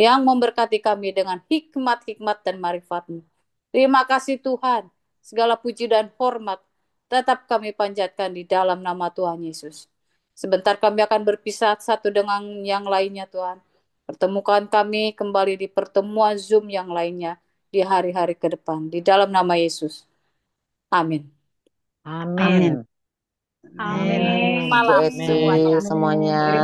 yang memberkati kami dengan hikmat-hikmat dan marifat-Mu. Terima kasih Tuhan, segala puji dan hormat tetap kami panjatkan di dalam nama Tuhan Yesus. Sebentar kami akan berpisah satu dengan yang lainnya Tuhan. Pertemukan kami kembali di pertemuan Zoom yang lainnya di hari-hari ke depan. Di dalam nama Yesus. Amin. Amin. Amin. Bu Malam Eti semuanya. semuanya.